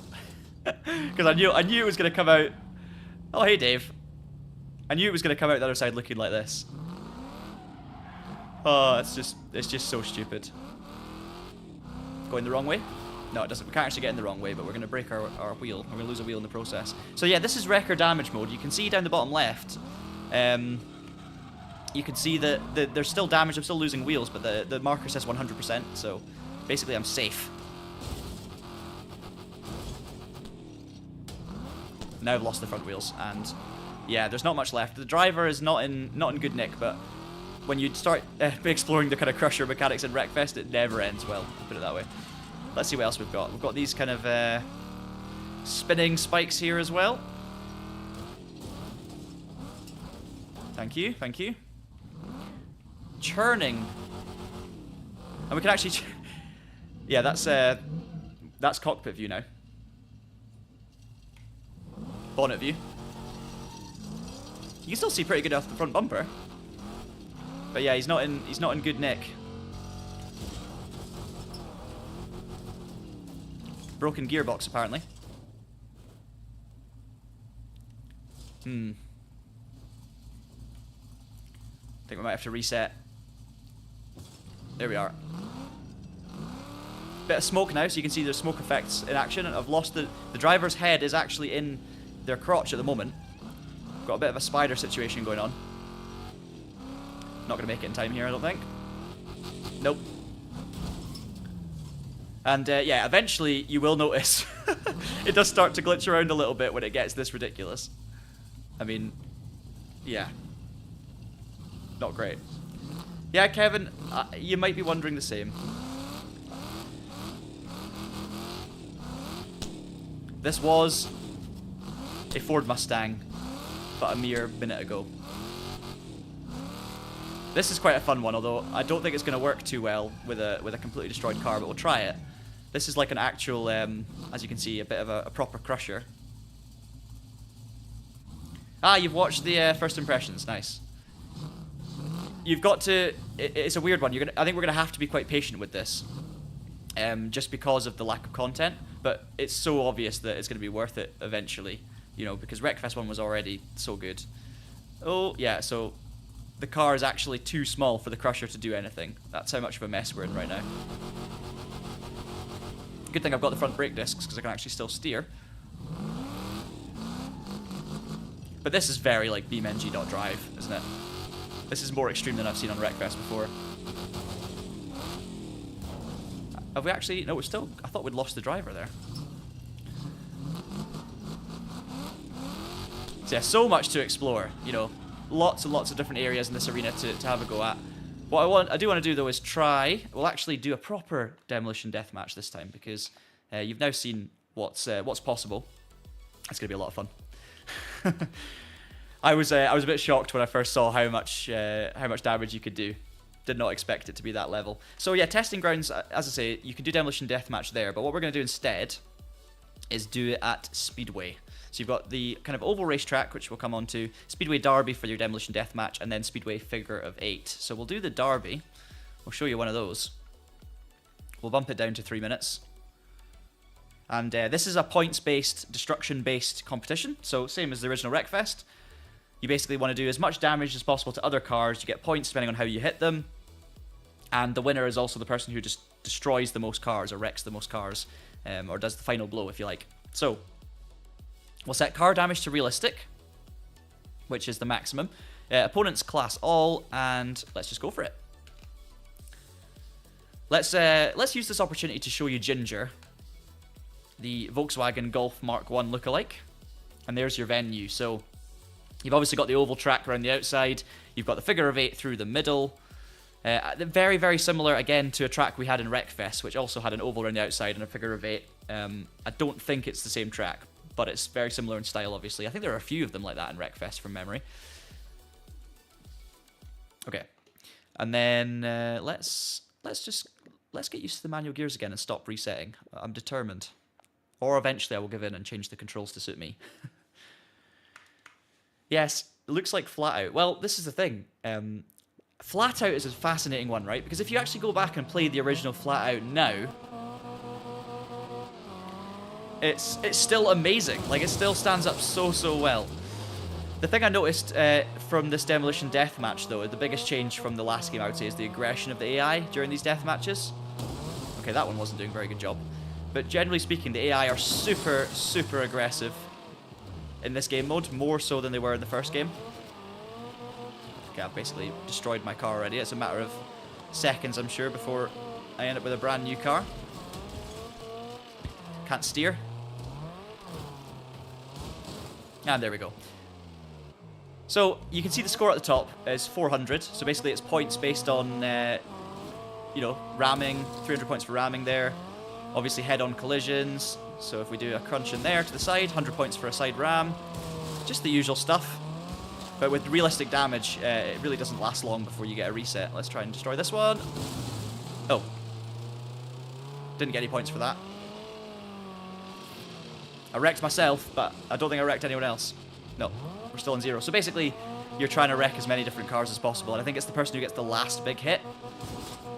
Because I knew it was going to come out... Oh, hey, Dave. I knew it was going to come out the other side looking like this. Oh, it's just so stupid. Going the wrong way? No, it doesn't. We can't actually get in the wrong way, but we're going to break our wheel. We're going to lose a wheel in the process. So yeah, this is record damage mode. You can see down the bottom left... you can see that there's still damage. I'm still losing wheels, but the marker says 100%, so basically I'm safe. Now I've lost the front wheels, and yeah, there's not much left. The driver is not in good nick, but when you start exploring the kind of crusher mechanics in Wreckfest, it never ends well, put it that way. Let's see what else we've got. We've got these kind of spinning spikes here as well. Thank you, thank you. Churning. And we can actually... yeah, that's cockpit view now. Bonnet view. You can still see pretty good off the front bumper. But yeah, he's not in good nick. Broken gearbox apparently. I think we might have to reset. There we are. Bit of smoke now, so you can see the smoke effects in action. I've lost the driver's head is actually in their crotch at the moment. Got a bit of a spider situation going on. Not going to make it in time here, I don't think. Nope. And yeah, eventually you will notice it does start to glitch around a little bit when it gets this ridiculous. I mean, yeah. Not great. Yeah, Kevin, you might be wondering the same. This was a Ford Mustang, but a mere minute ago. This is quite a fun one, although I don't think it's going to work too well with a completely destroyed car, but we'll try it. This is like an actual, as you can see, a bit of a proper crusher. Ah, you've watched the first impressions. Nice. You've got to... It's a weird one. I think we're going to have to be quite patient with this. Just because of the lack of content. But it's so obvious that it's going to be worth it eventually. You know, because Wreckfest 1 was already so good. Oh, yeah, so... The car is actually too small for the crusher to do anything. That's how much of a mess we're in right now. Good thing I've got the front brake discs, because I can actually still steer. But this is very like BeamNG.drive, isn't it? This is more extreme than I've seen on Wreckfest before. Have we actually... No, we're still... I thought we'd lost the driver there. So yeah, so much to explore, you know. Lots and lots of different areas in this arena to have a go at. What I do want to do though is try... We'll actually do a proper demolition deathmatch this time, because you've now seen what's possible. It's going to be a lot of fun. I was a bit shocked when I first saw how much damage you could do. Did not expect it to be that level. So yeah, testing grounds, as I say, you can do demolition deathmatch there, but what we're going to do instead is do it at Speedway. So you've got the kind of oval racetrack, which we'll come on to, Speedway Derby for your demolition deathmatch, and then Speedway Figure of 8. So we'll do the Derby. We'll show you one of those. We'll bump it down to 3 minutes. And this is a points-based, destruction-based competition. So same as the original Wreckfest. You basically want to do as much damage as possible to other cars. You get points depending on how you hit them. And the winner is also the person who just destroys the most cars, or wrecks the most cars, or does the final blow, if you like. So... We'll set car damage to realistic, which is the maximum. Opponents class all, and let's just go for it. Let's use this opportunity to show you Ginger, the Volkswagen Golf Mark 1 lookalike. And there's your venue. So you've obviously got the oval track around the outside. You've got the figure of 8 through the middle. Very, very similar, again, to a track we had in Wreckfest, which also had an oval around the outside and a figure of 8. I don't think it's the same track, but it's very similar in style, obviously. I think there are a few of them like that in Wreckfest from memory. Okay. And then let's get used to the manual gears again and stop resetting. I'm determined. Or eventually I will give in and change the controls to suit me. Yes, it looks like Flat Out. Well, this is the thing. Flat Out is a fascinating one, right? Because if you actually go back and play the original Flat Out now... It's still amazing. Like, it still stands up so well. The thing I noticed from this Demolition Deathmatch, though, the biggest change from the last game, I would say, is the aggression of the AI during these deathmatches. Okay, that one wasn't doing a very good job. But generally speaking, the AI are super aggressive in this game mode, more so than they were in the first game. Okay, I've basically destroyed my car already. It's a matter of seconds, I'm sure, before I end up with a brand new car. Can't steer. And there we go. So, you can see the score at the top is 400. So basically it's points based on, you know, ramming. 300 points for ramming there. Obviously head-on collisions. So if we do a crunch in there to the side, 100 points for a side ram. Just the usual stuff. But with realistic damage, it really doesn't last long before you get a reset. Let's try and destroy this one. Oh. Didn't get any points for that. I wrecked myself, but I don't think I wrecked anyone else. No, we're still on 0. So basically, you're trying to wreck as many different cars as possible, and I think it's the person who gets the last big hit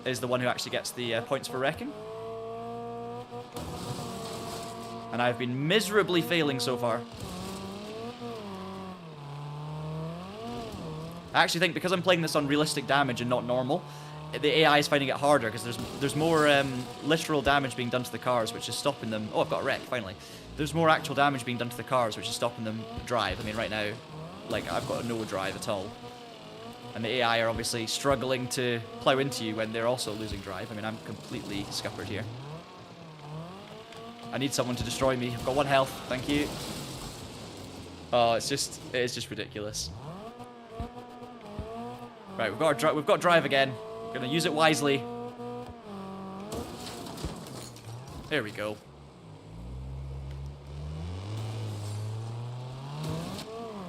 is the one who actually gets the points for wrecking. And I've been miserably failing so far. I actually think because I'm playing this on realistic damage and not normal, the AI is finding it harder because there's more literal damage being done to the cars, which is stopping them... Oh, I've got a wreck, finally. There's more actual damage being done to the cars, which is stopping them drive. I mean, right now, like, I've got no drive at all. And the AI are obviously struggling to plow into you when they're also losing drive. I mean, I'm completely scuppered here. I need someone to destroy me. I've got 1 health, thank you. Oh, it is just ridiculous. Right, we've got drive again. We're gonna use it wisely. There we go.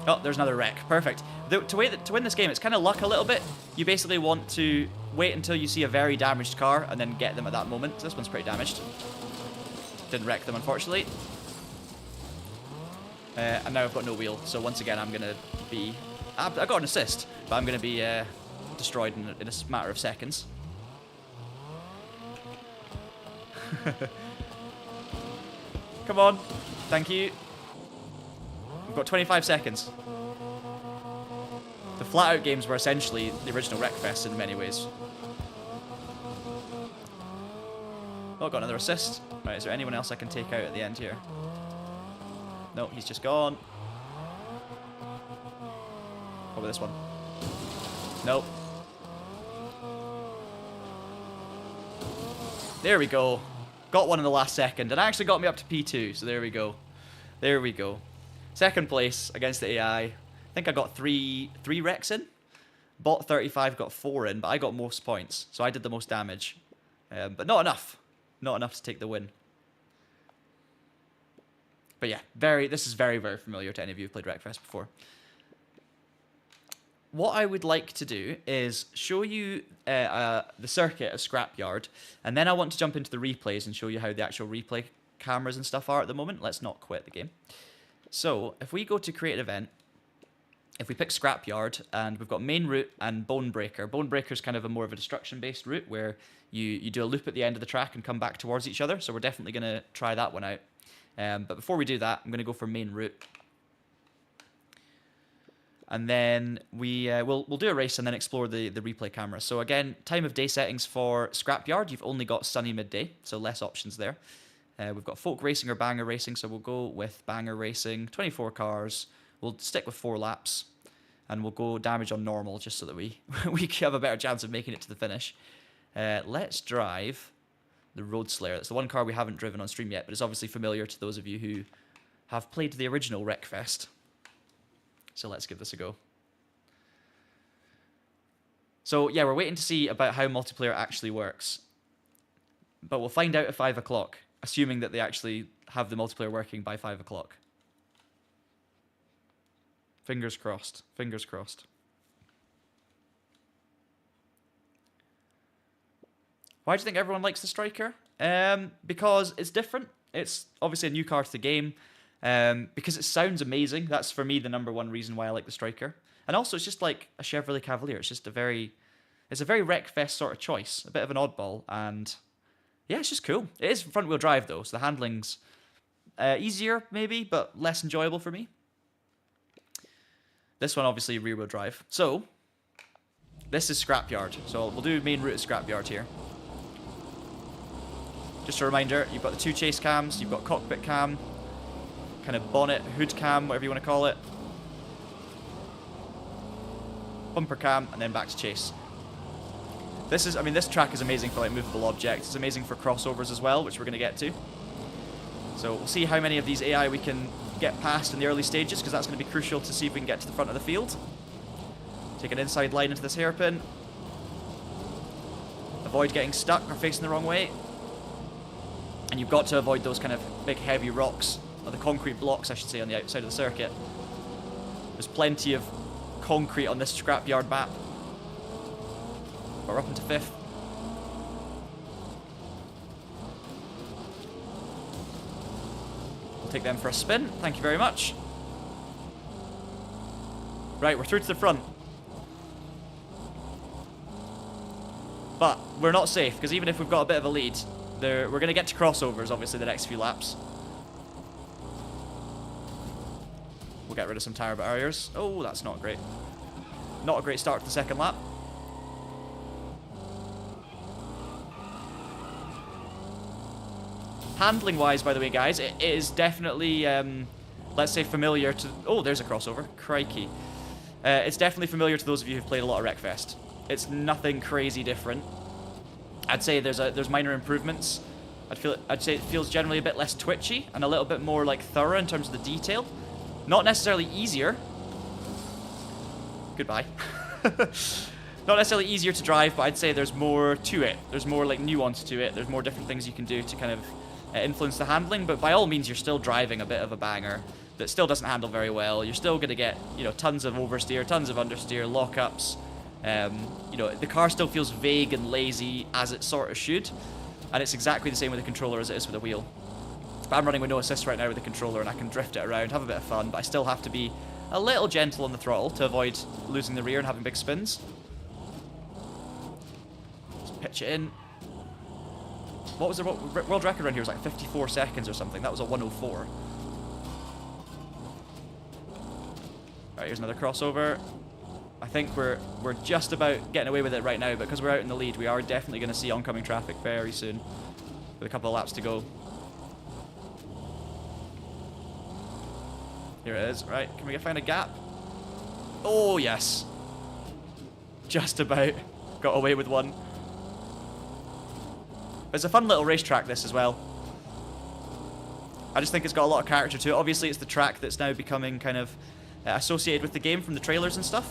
Oh, there's another wreck. Perfect. To win this game, it's kind of luck a little bit. You basically want to wait until you see a very damaged car and then get them at that moment. This one's pretty damaged. Didn't wreck them, unfortunately. And now I've got no wheel, so once again I'm going to be... I got an assist, but I'm going to be destroyed in a matter of seconds. Come on. Thank you. We've got 25 seconds. The flat-out games were essentially the original Wreckfest in many ways. Oh, got another assist. Right, is there anyone else I can take out at the end here? No, he's just gone. What about this one? Nope. There we go. Got one in the last second, and actually got me up to P2, so there we go. There we go. Second place against the AI. I think I got three wrecks in. Bot 35 got 4 in, but I got most points, so I did the most damage. But not enough. Not enough to take the win. But yeah, this is very, very familiar to any of you who've played Wreckfest before. What I would like to do is show you the circuit of Scrapyard, and then I want to jump into the replays and show you how the actual replay cameras and stuff are at the moment. Let's not quit the game. So, if we go to create an event, if we pick Scrapyard, and we've got main route and Bone Breaker. Bone Breaker is kind of more of a destruction-based route where you do a loop at the end of the track and come back towards each other, so we're definitely going to try that one out. But before we do that, I'm going to go for main route. And then we'll do a race and then explore the replay camera. So again, time of day settings for Scrapyard, you've only got sunny midday, so less options there. We've got folk racing or banger racing, so we'll go with banger racing, 24 cars. We'll stick with 4 laps, and we'll go damage on normal just so that we have a better chance of making it to the finish. Let's drive the Road Slayer. That's the one car we haven't driven on stream yet, but it's obviously familiar to those of you who have played the original Wreckfest. So let's give this a go. So yeah, we're waiting to see about how multiplayer actually works. But we'll find out at 5 o'clock, assuming that they actually have the multiplayer working by 5 o'clock. Fingers crossed. Fingers crossed. Why do you think everyone likes the Striker? Because it's different. It's obviously a new car to the game. Because it sounds amazing. That's, for me, the #1 reason why I like the Striker. And also, it's just like a Chevrolet Cavalier. It's just a very Wreckfest sort of choice. A bit of an oddball. And yeah, it's just cool. It is front-wheel drive, though, so the handling's easier, maybe, but less enjoyable for me. This one, obviously, rear-wheel drive. So, this is Scrapyard. So, we'll do main route of Scrapyard here. Just a reminder, you've got the 2 chase cams, you've got cockpit cam, kind of bonnet, hood cam, whatever you want to call it. Bumper cam, and then back to chase. This track is amazing for like movable objects. It's amazing for crossovers as well, which we're going to get to. So we'll see how many of these AI we can get past in the early stages, because that's going to be crucial to see if we can get to the front of the field. Take an inside line into this hairpin. Avoid getting stuck or facing the wrong way. And you've got to avoid those kind of big heavy rocks, or the concrete blocks I should say, on the outside of the circuit. There's plenty of concrete on this Scrapyard map. But we're up into 5th. We'll take them for a spin. Thank you very much. Right, we're through to the front. But we're not safe, because even if we've got a bit of a lead, we're going to get to crossovers, obviously, the next few laps. We'll get rid of some tyre barriers. Oh, that's not great. Not a great start to the second lap. Handling-wise, by the way, guys, it is definitely, let's say, familiar to... Oh, there's a crossover. Crikey. It's definitely familiar to those of you who've played a lot of Wreckfest. It's nothing crazy different. I'd say there's minor improvements. I'd say it feels generally a bit less twitchy and a little bit more like thorough in terms of the detail. Not necessarily easier. Goodbye. Not necessarily easier to drive, but I'd say there's more to it. There's more like nuance to it. There's more different things you can do to kind of influence the handling. But by all means, you're still driving a bit of a banger. that still doesn't handle very well. You're still going to get, you know, tons of oversteer, tons of understeer, lockups. You know, the car still feels vague and lazy, as it sort of should. And it's exactly the same with the controller as it is with the wheel. But I'm running with no assist right now with the controller, and I can drift it around, have a bit of fun, but I still have to be a little gentle on the throttle to avoid losing the rear and having big spins. Just pitch it in. What was the world record around here? It was like 54 seconds or something. That was a 104. Alright, here's another crossover. I think we're just about getting away with it right now, but because we're out in the lead, we are definitely going to see oncoming traffic very soon, with a couple of laps to go. Here it is. Right, can we find a gap? Oh, yes. Just about got away with one. It's a fun little racetrack, this, as well. I just think it's got a lot of character to it. Obviously, it's the track that's now becoming kind of associated with the game from the trailers and stuff.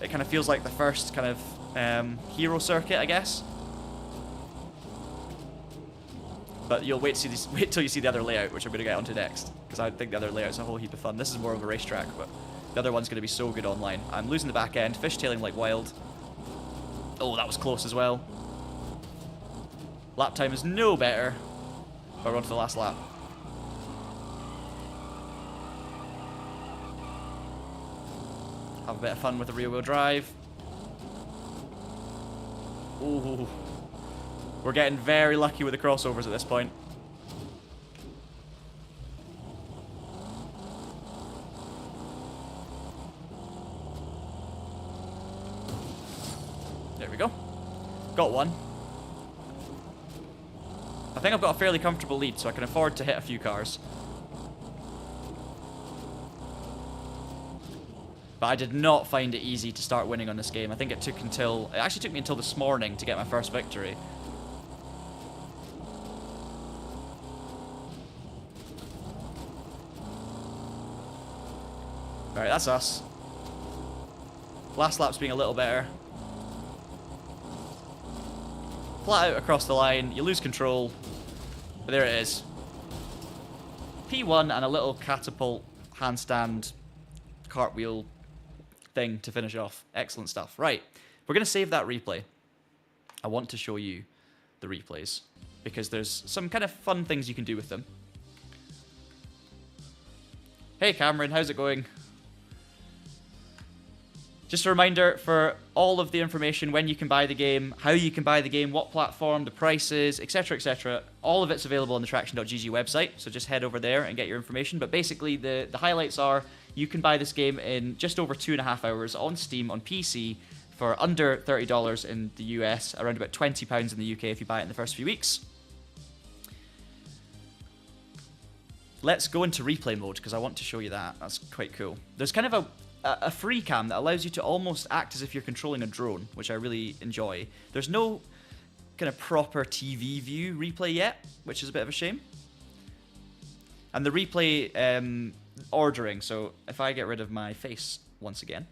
It kind of feels like the first kind of hero circuit, I guess. But you'll wait till you see the other layout, which I'm going to get onto next, because I think the other layout's a whole heap of fun. This is more of a racetrack, but the other one's going to be so good online. I'm losing the back end, fishtailing like wild. Oh, that was close as well. Lap time is no better. But we're on to the last lap. Have a bit of fun with the rear wheel drive. Ooh. We're getting very lucky with the crossovers at this point. There we go. Got one. I think I've got a fairly comfortable lead, so I can afford to hit a few cars. But I did not find it easy to start winning on this game. I think it actually took me until this morning to get my first victory. Alright, that's us. Last lap's being a little better. Flat out across the line, you lose control. But there it is. P1 and a little catapult handstand cartwheel thing to finish off. Excellent stuff. Right, we're going to save that replay. I want to show you the replays, because there's some kind of fun things you can do with them. Hey Cameron, how's it going? Just a reminder for all of the information, when you can buy the game, how you can buy the game, what platform, the prices, etc, etc. All of it's available on the TraxionGG website, so just head over there and get your information. But basically, the highlights are, you can buy this game in just over 2.5 hours on Steam, on PC, for under $30 in the US, around about £20 in the UK if you buy it in the first few weeks. Let's go into replay mode, because I want to show you that. That's quite cool. There's kind of a free cam that allows you to almost act as if you're controlling a drone, which I really enjoy. There's no kind of proper TV view replay yet, which is a bit of a shame. And the replay ordering, so if I get rid of my face once again,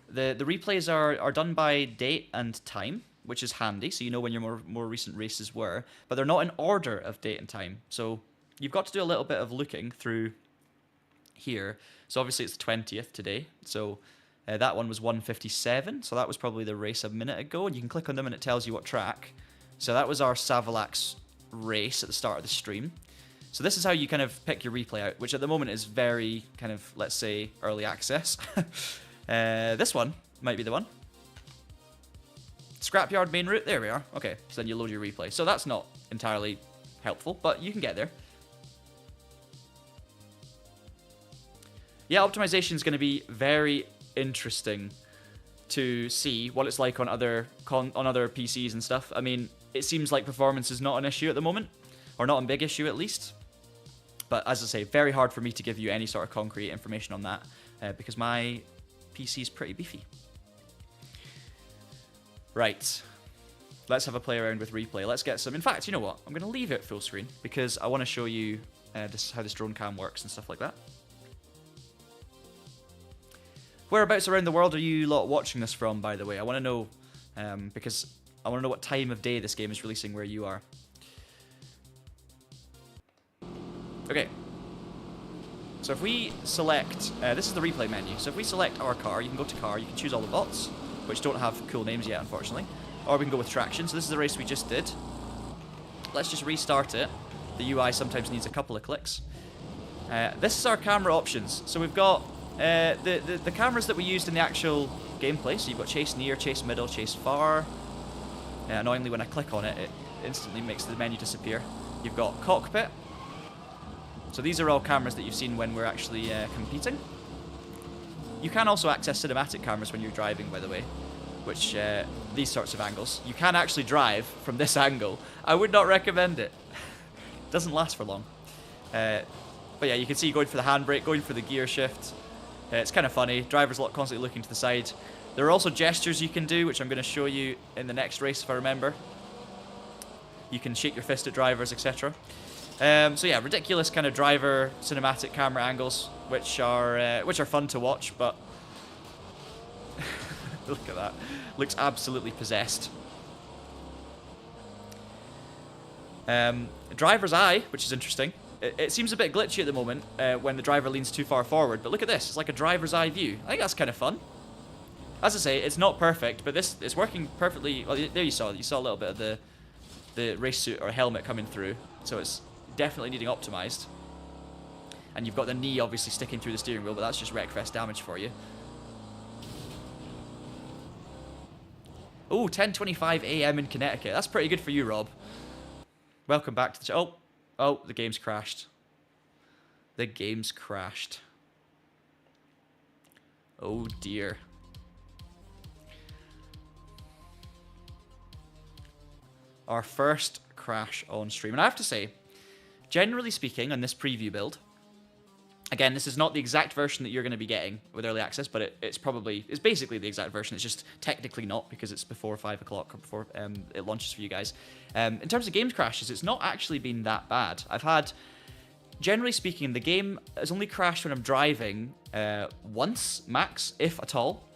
the replays are done by date and time, which is handy, so you know when your more recent races were, but they're not in order of date and time. So you've got to do a little bit of looking through here. So obviously it's the 20th today, so that one was 1:57, so that was probably the race a minute ago, and you can click on them and it tells you what track. So that was our Savalax race at the start of the stream. So this is how you kind of pick your replay out, which at the moment is very kind of, let's say, early access. This one might be the one. Scrapyard main route, there we are. Okay, so then you load your replay. So that's not entirely helpful, but you can get there. Yeah, optimization is going to be very interesting to see what it's like on other PCs and stuff. I mean, it seems like performance is not an issue at the moment, or not a big issue at least. But as I say, very hard for me to give you any sort of concrete information on that, because my PC is pretty beefy. Right, let's have a play around with replay. Let's get some. In fact, you know what? I'm going to leave it full screen because I want to show you how this drone cam works and stuff like that. Whereabouts around the world are you lot watching this from, by the way? I want to know, because I want to know what time of day this game is releasing where you are. Okay. So if we select, this is the replay menu. So if we select our car, you can go to car, you can choose all the bots, which don't have cool names yet, unfortunately. Or we can go with traction. So this is the race we just did. Let's just restart it. The UI sometimes needs a couple of clicks. This is our camera options. So we've got the cameras that we used in the actual gameplay. So you've got chase near, chase middle, chase far. Annoyingly, when I click on it, it instantly makes the menu disappear. You've got cockpit. So these are all cameras that you've seen when we're actually competing. You can also access cinematic cameras when you're driving, by the way, which these sorts of angles. You can actually drive from this angle. I would not recommend it. Doesn't last for long. But yeah, you can see going for the handbrake, going for the gear shift. It's kind of funny. Driver's constantly looking to the side. There are also gestures you can do, which I'm going to show you in the next race if I remember. You can shake your fist at drivers, etc. So yeah, ridiculous kind of driver cinematic camera angles, which are fun to watch, but look at that. Looks absolutely possessed. Driver's eye, which is interesting. It seems a bit glitchy at the moment when the driver leans too far forward, but look at this. It's like a driver's eye view. I think that's kind of fun. As I say, it's not perfect, but this is working perfectly. Well, there you saw a little bit of the race suit or helmet coming through, so it's definitely needing optimized. And you've got the knee obviously sticking through the steering wheel, but that's just Wreckfest damage for you. Oh, 10:25 a.m. in Connecticut. That's pretty good for you, Rob. Welcome back to the show. Oh, the game's crashed. The game's crashed. Oh dear. Our first crash on stream. And I have to say, generally speaking, on this preview build, again, this is not the exact version that you're going to be getting with early access, but it's basically the exact version. It's just technically not, because it's before 5 o'clock or before it launches for you guys. In terms of games crashes, it's not actually been that bad. I've had, generally speaking, the game has only crashed when I'm driving once, max, if at all.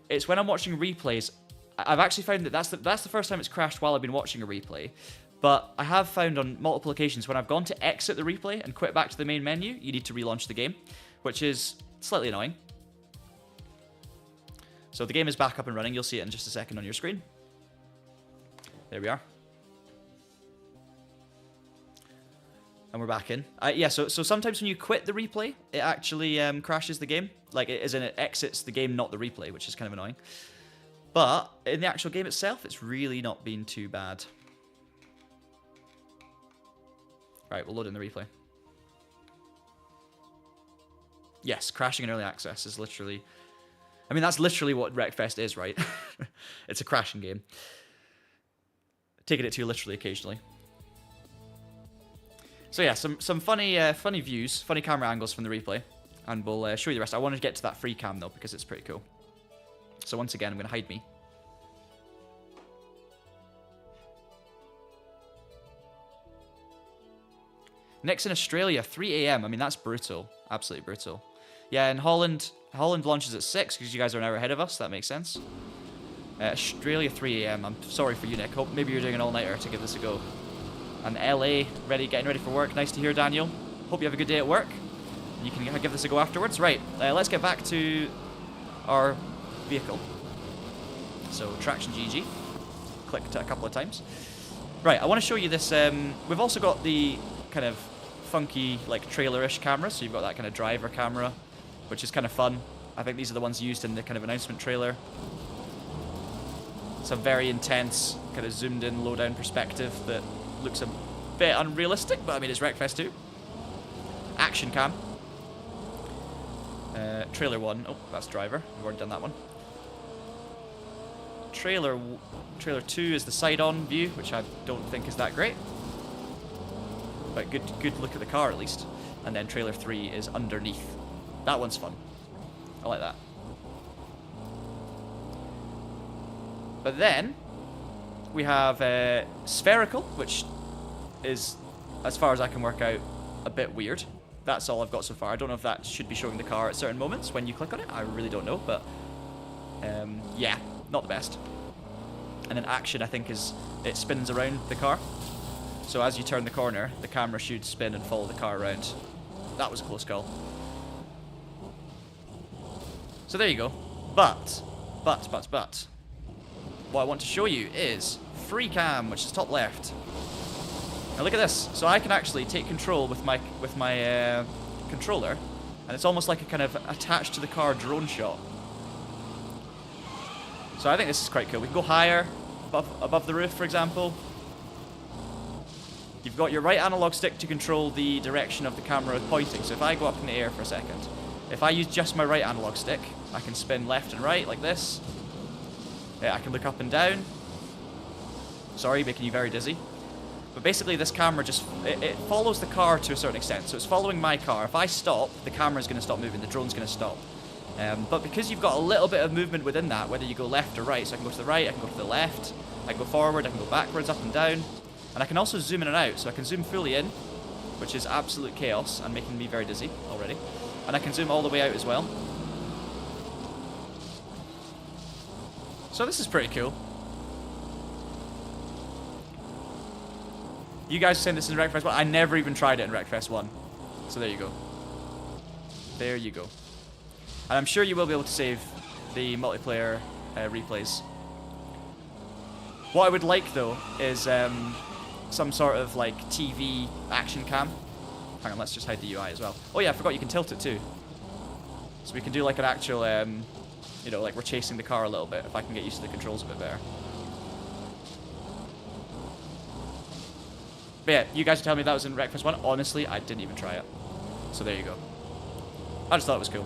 It's when I'm watching replays. I've actually found that that's the first time it's crashed while I've been watching a replay. But I have found on multiple occasions when I've gone to exit the replay and quit back to the main menu, you need to relaunch the game, which is slightly annoying. So the game is back up and running. You'll see it in just a second on your screen. There we are. And we're back in. Yeah, so sometimes when you quit the replay, it actually crashes the game. Like, as in it exits the game, not the replay, which is kind of annoying. But in the actual game itself, it's really not been too bad. Right, we'll load in the replay. Yes, crashing in early access is literally... I mean, that's literally what Wreckfest is, right? It's a crashing game. Taking it too literally occasionally. So yeah, some funny views, funny camera angles from the replay. And we'll show you the rest. I want to get to that free cam, though, because it's pretty cool. So once again, I'm going to hide me. Next in Australia, 3 a.m. I mean, that's brutal. Absolutely brutal. Yeah, in Holland launches at 6 because you guys are an hour ahead of us. That makes sense. Australia, 3 a.m. I'm sorry for you, Nick. Hope maybe you're doing an all-nighter to give this a go. And LA, getting ready for work. Nice to hear, Daniel. Hope you have a good day at work. You can give this a go afterwards. Right, let's get back to our vehicle. So, TraxionGG. Clicked a couple of times. Right, I want to show you this. We've also got the kind of funky, like, trailer-ish camera. So you've got that kind of driver camera, which is kind of fun. I think these are the ones used in the kind of announcement trailer. It's a very intense, kind of zoomed-in, low-down perspective that looks a bit unrealistic, but I mean, it's Wreckfest too. Action cam. Trailer 1. Oh, that's driver. We've already done that one. Trailer 2 is the side-on view, which I don't think is that great. But good look at the car, at least. And then trailer 3 is underneath. That one's fun. I like that. But then, we have spherical, which is, as far as I can work out, a bit weird. That's all I've got so far. I don't know if that should be showing the car at certain moments when you click on it. I really don't know, but yeah, not the best. And then action, I think, is it spins around the car. So as you turn the corner, the camera should spin and follow the car around. That was a close call. So there you go. But, what I want to show you is free cam, which is top left. Now look at this. So I can actually take control with my controller, and it's almost like a kind of attached to the car drone shot. So I think this is quite cool. We can go higher, above the roof, for example. You've got your right analog stick to control the direction of the camera pointing. So if I go up in the air for a second, if I use just my right analog stick, I can spin left and right like this. Yeah, I can look up and down. Sorry, making you very dizzy. But basically this camera just, it follows the car to a certain extent. So it's following my car. If I stop, the camera's going to stop moving, the drone's going to stop. But because you've got a little bit of movement within that, whether you go left or right, so I can go to the right, I can go to the left, I can go forward, I can go backwards, up and down. And I can also zoom in and out, so I can zoom fully in, which is absolute chaos and making me very dizzy already. And I can zoom all the way out as well. So this is pretty cool. You guys are saying this in Wreckfest 1? I never even tried it in Wreckfest 1. So there you go. There you go. And I'm sure you will be able to save the multiplayer replays. What I would like, though, is some sort of, like, TV action cam. Hang on, let's just hide the UI as well. Oh yeah, I forgot you can tilt it, too. So we can do, like, an actual, you know, like we're chasing the car a little bit, if I can get used to the controls a bit better. But yeah, you guys are telling me that was in Wreckfest 1. Honestly, I didn't even try it. So there you go. I just thought it was cool.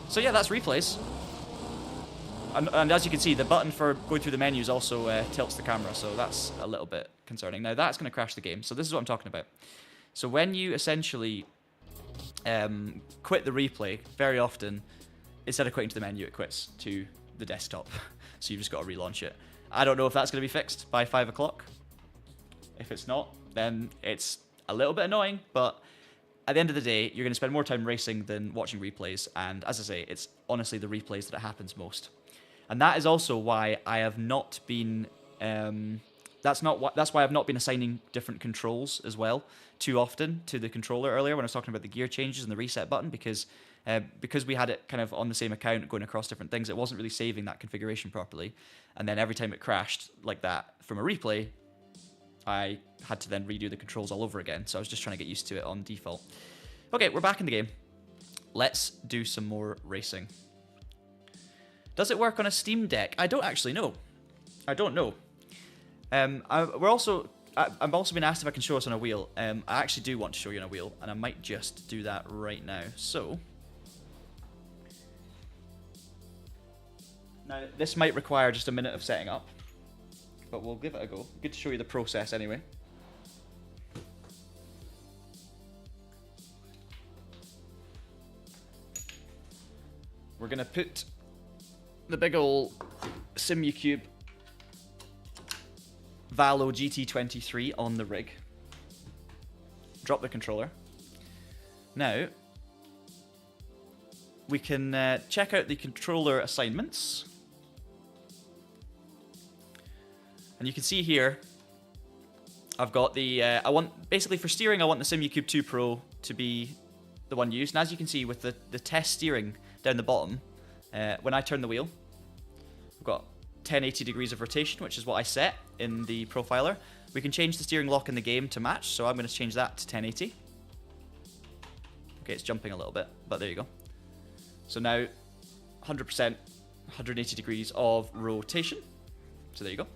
So yeah, that's replays. And as you can see, the button for going through the menus also tilts the camera, so that's a little bit concerning. Now that's going to crash the game, so this is what I'm talking about. So when you essentially quit the replay, very often, instead of quitting to the menu, it quits to the desktop. So you've just got to relaunch it. I don't know if that's going to be fixed by 5 o'clock. If it's not, then it's a little bit annoying, but at the end of the day, you're going to spend more time racing than watching replays, and as I say, it's honestly the replays that it happens most. And that is also why I have not been. That's why I've not been assigning different controls as well too often to the controller earlier when I was talking about the gear changes and the reset button, because we had it kind of on the same account going across different things. It wasn't really saving that configuration properly, and then every time it crashed like that from a replay, I had to then redo the controls all over again. So I was just trying to get used to it on default. Okay, we're back in the game. Let's do some more racing. Does it work on a Steam Deck? I don't actually know. I don't know. I've also been asked if I can show us on a wheel. I actually do want to show you on a wheel, and I might just do that right now. So, now this might require just a minute of setting up, but we'll give it a go. Good to show you the process anyway. We're gonna put the big ol' Simucube Valo GT23 on the rig. Drop the controller. Now, we can check out the controller assignments. And you can see here, I've got the, basically for steering, I want the Simucube 2 Pro to be the one used. And as you can see with the test steering down the bottom, when I turn the wheel, we've got 1080 degrees of rotation, which is what I set in the profiler. We can change the steering lock in the game to match, so I'm going to change that to 1080. Okay, it's jumping a little bit, but there you go. So now, 100%, 180 degrees of rotation. So there you go.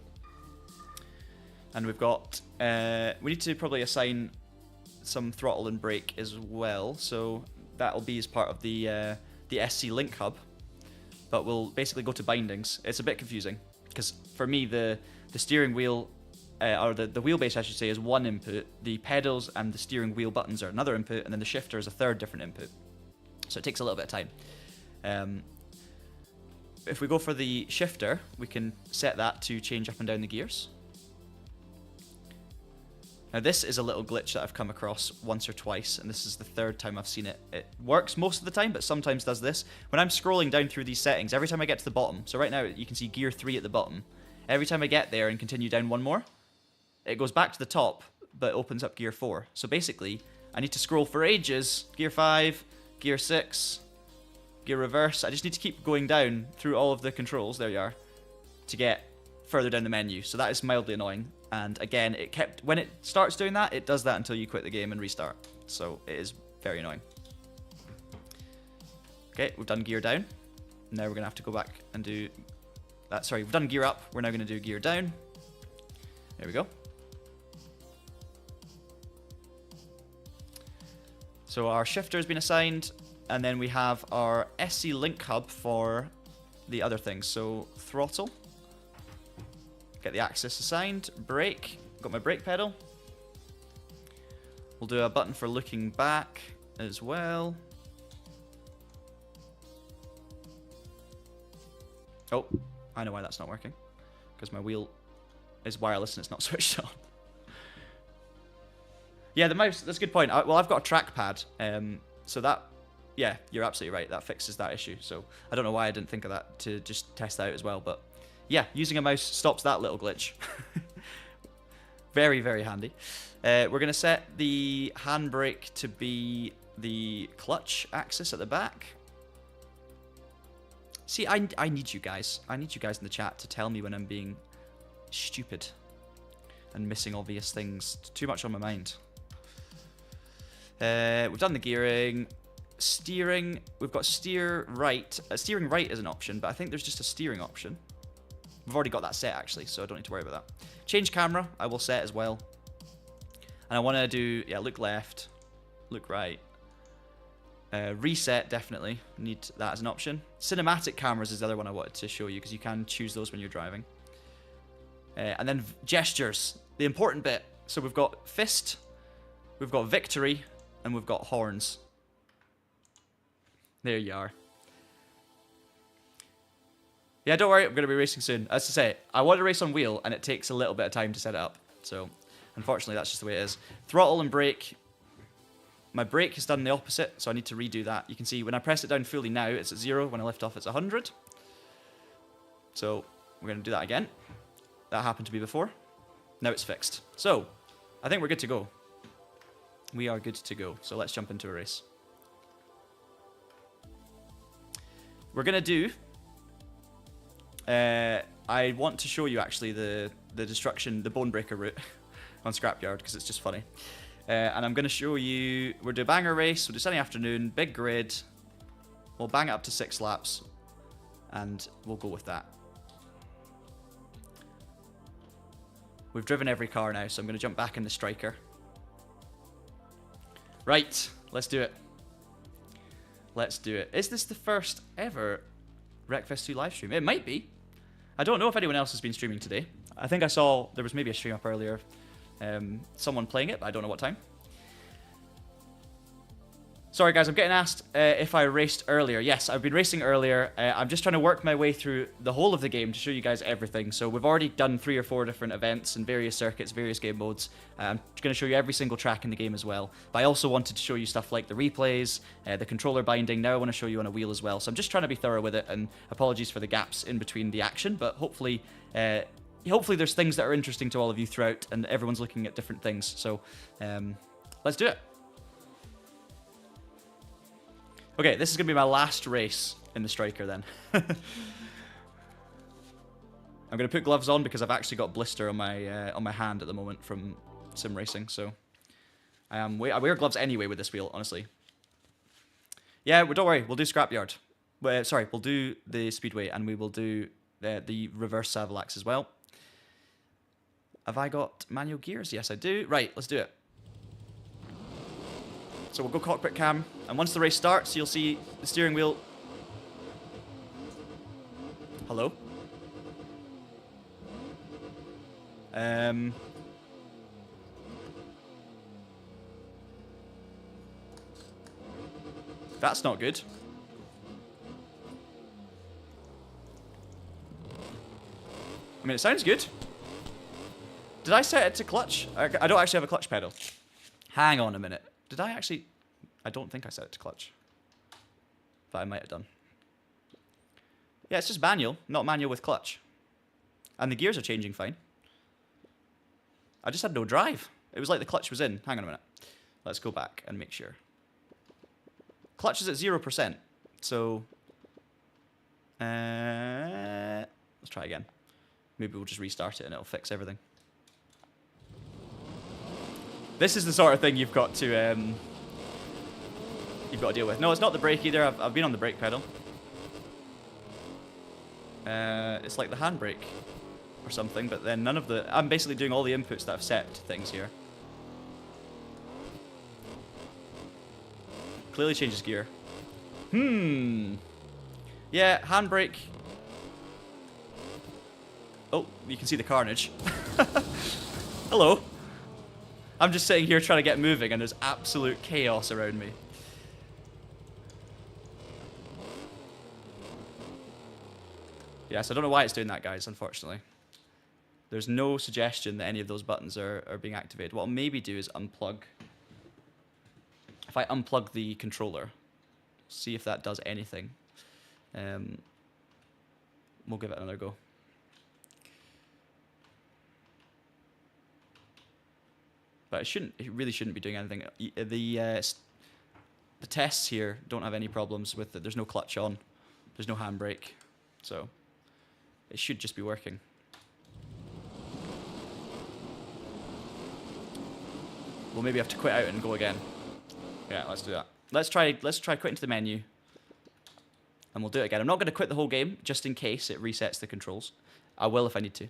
And we've got, we need to probably assign some throttle and brake as well, so that'll be as part of the SC Link Hub. But we'll basically go to bindings. It's a bit confusing, because for me, the steering wheel, or the wheelbase, I should say, is one input. The pedals and the steering wheel buttons are another input, and then the shifter is a third different input. So it takes a little bit of time. If we go for the shifter, we can set that to change up and down the gears. Now this is a little glitch that I've come across once or twice, and this is the third time I've seen it. It works most of the time, but sometimes does this. When I'm scrolling down through these settings, every time I get to the bottom, so right now you can see gear 3 at the bottom, every time I get there and continue down one more, it goes back to the top, but opens up gear 4. So basically, I need to scroll for ages, gear 5, gear 6, gear reverse. I just need to keep going down through all of the controls, there you are, to get further down the menu. So that is mildly annoying. And again, when it starts doing that, it does that until you quit the game and restart. So it is very annoying. Okay, we've done gear down. Now we're going to have to go back and do that. Sorry, we've done gear up. We're now going to do gear down. There we go. So our shifter has been assigned, and then we have our SC link hub for the other things. So throttle, get the axis assigned, brake, got my brake pedal. We'll do a button for looking back as well. Oh, I know why that's not working. Because my wheel is wireless and it's not switched on. Yeah, the mouse, that's a good point. Well, I've got a trackpad, so that, yeah, you're absolutely right. That fixes that issue. So I don't know why I didn't think of that to just test that out as well. But yeah, using a mouse stops that little glitch. Very, very handy. We're going to set the handbrake to be the clutch axis at the back. See, I need you guys. I need you guys in the chat to tell me when I'm being stupid and missing obvious things. Too much on my mind. We've done the gearing. Steering. We've got steer right. Steering right is an option, but I think there's just a steering option. We've already got that set, actually, so I don't need to worry about that. Change camera, I will set as well. And I want to do, yeah, look left, look right. Reset, definitely. Need that as an option. Cinematic cameras is the other one I wanted to show you, because you can choose those when you're driving. And then gestures, the important bit. So we've got fist, we've got victory, and we've got horns. There you are. Yeah, don't worry, I'm going to be racing soon. As I say, I want to race on wheel, and it takes a little bit of time to set it up. So, unfortunately, that's just the way it is. Throttle and brake. My brake has done the opposite, so I need to redo that. You can see when I press it down fully now, it's at 0. When I lift off, it's 100. So, we're going to do that again. That happened to be before. Now it's fixed. So, I think we're good to go. We are good to go. So, let's jump into a race. We're going to do... I want to show you actually the destruction, the bone breaker route on Scrapyard because it's just funny. And I'm going to show you, we'll do a banger race, we'll do sunny afternoon, big grid, we'll bang it up to 6 laps, and we'll go with that. We've driven every car now, so I'm going to jump back in the Striker. Right, let's do it. Let's do it. Is this the first ever Wreckfest 2 live stream? It might be. I don't know if anyone else has been streaming today. I think I saw there was maybe a stream up earlier. Someone playing it, but I don't know what time. Sorry guys, I'm getting asked if I raced earlier. Yes, I've been racing earlier. I'm just trying to work my way through the whole of the game to show you guys everything. So we've already done 3 or 4 different events and various circuits, various game modes. I'm going to show you every single track in the game as well. But I also wanted to show you stuff like the replays, the controller binding. Now I want to show you on a wheel as well. So I'm just trying to be thorough with it, and apologies for the gaps in between the action, but hopefully there's things that are interesting to all of you throughout, and everyone's looking at different things. So let's do it. Okay, this is going to be my last race in the Striker then. I'm going to put gloves on because I've actually got blister on my hand at the moment from sim racing, so I wear gloves anyway with this wheel, honestly. Yeah, don't worry, we'll do Scrapyard. Sorry, we'll do the Speedway, and we will do the reverse Savalax as well. Have I got manual gears? Yes, I do. Right, let's do it. So we'll go cockpit cam, and once the race starts, you'll see the steering wheel. Hello? That's not good. I mean, it sounds good. Did I set it to clutch? I don't actually have a clutch pedal. Hang on a minute. Did I actually... I don't think I set it to clutch. But I might have done. Yeah, it's just manual, not manual with clutch. And the gears are changing fine. I just had no drive. It was like the clutch was in. Hang on a minute. Let's go back and make sure. Clutch is at 0%. So, let's try again. Maybe we'll just restart it and it'll fix everything. This is the sort of thing you've got to deal with. No, it's not the brake either. I've been on the brake pedal. It's like the handbrake or something, but then none of the... I'm basically doing all the inputs that I've set to things here. Clearly changes gear. Yeah, handbrake. Oh, you can see the carnage. Hello. I'm just sitting here trying to get moving and there's absolute chaos around me. Yes, I don't know why it's doing that, guys, unfortunately. There's no suggestion that any of those buttons are being activated. What I'll maybe do is unplug. If I unplug the controller, see if that does anything. We'll give it another go. But it really shouldn't be doing anything. The tests here don't have any problems with it. There's no clutch on. There's no handbrake. So it should just be working. We'll maybe have to quit out and go again. Yeah, let's do that. Let's try quitting to the menu. And we'll do it again. I'm not going to quit the whole game, just in case it resets the controls. I will if I need to.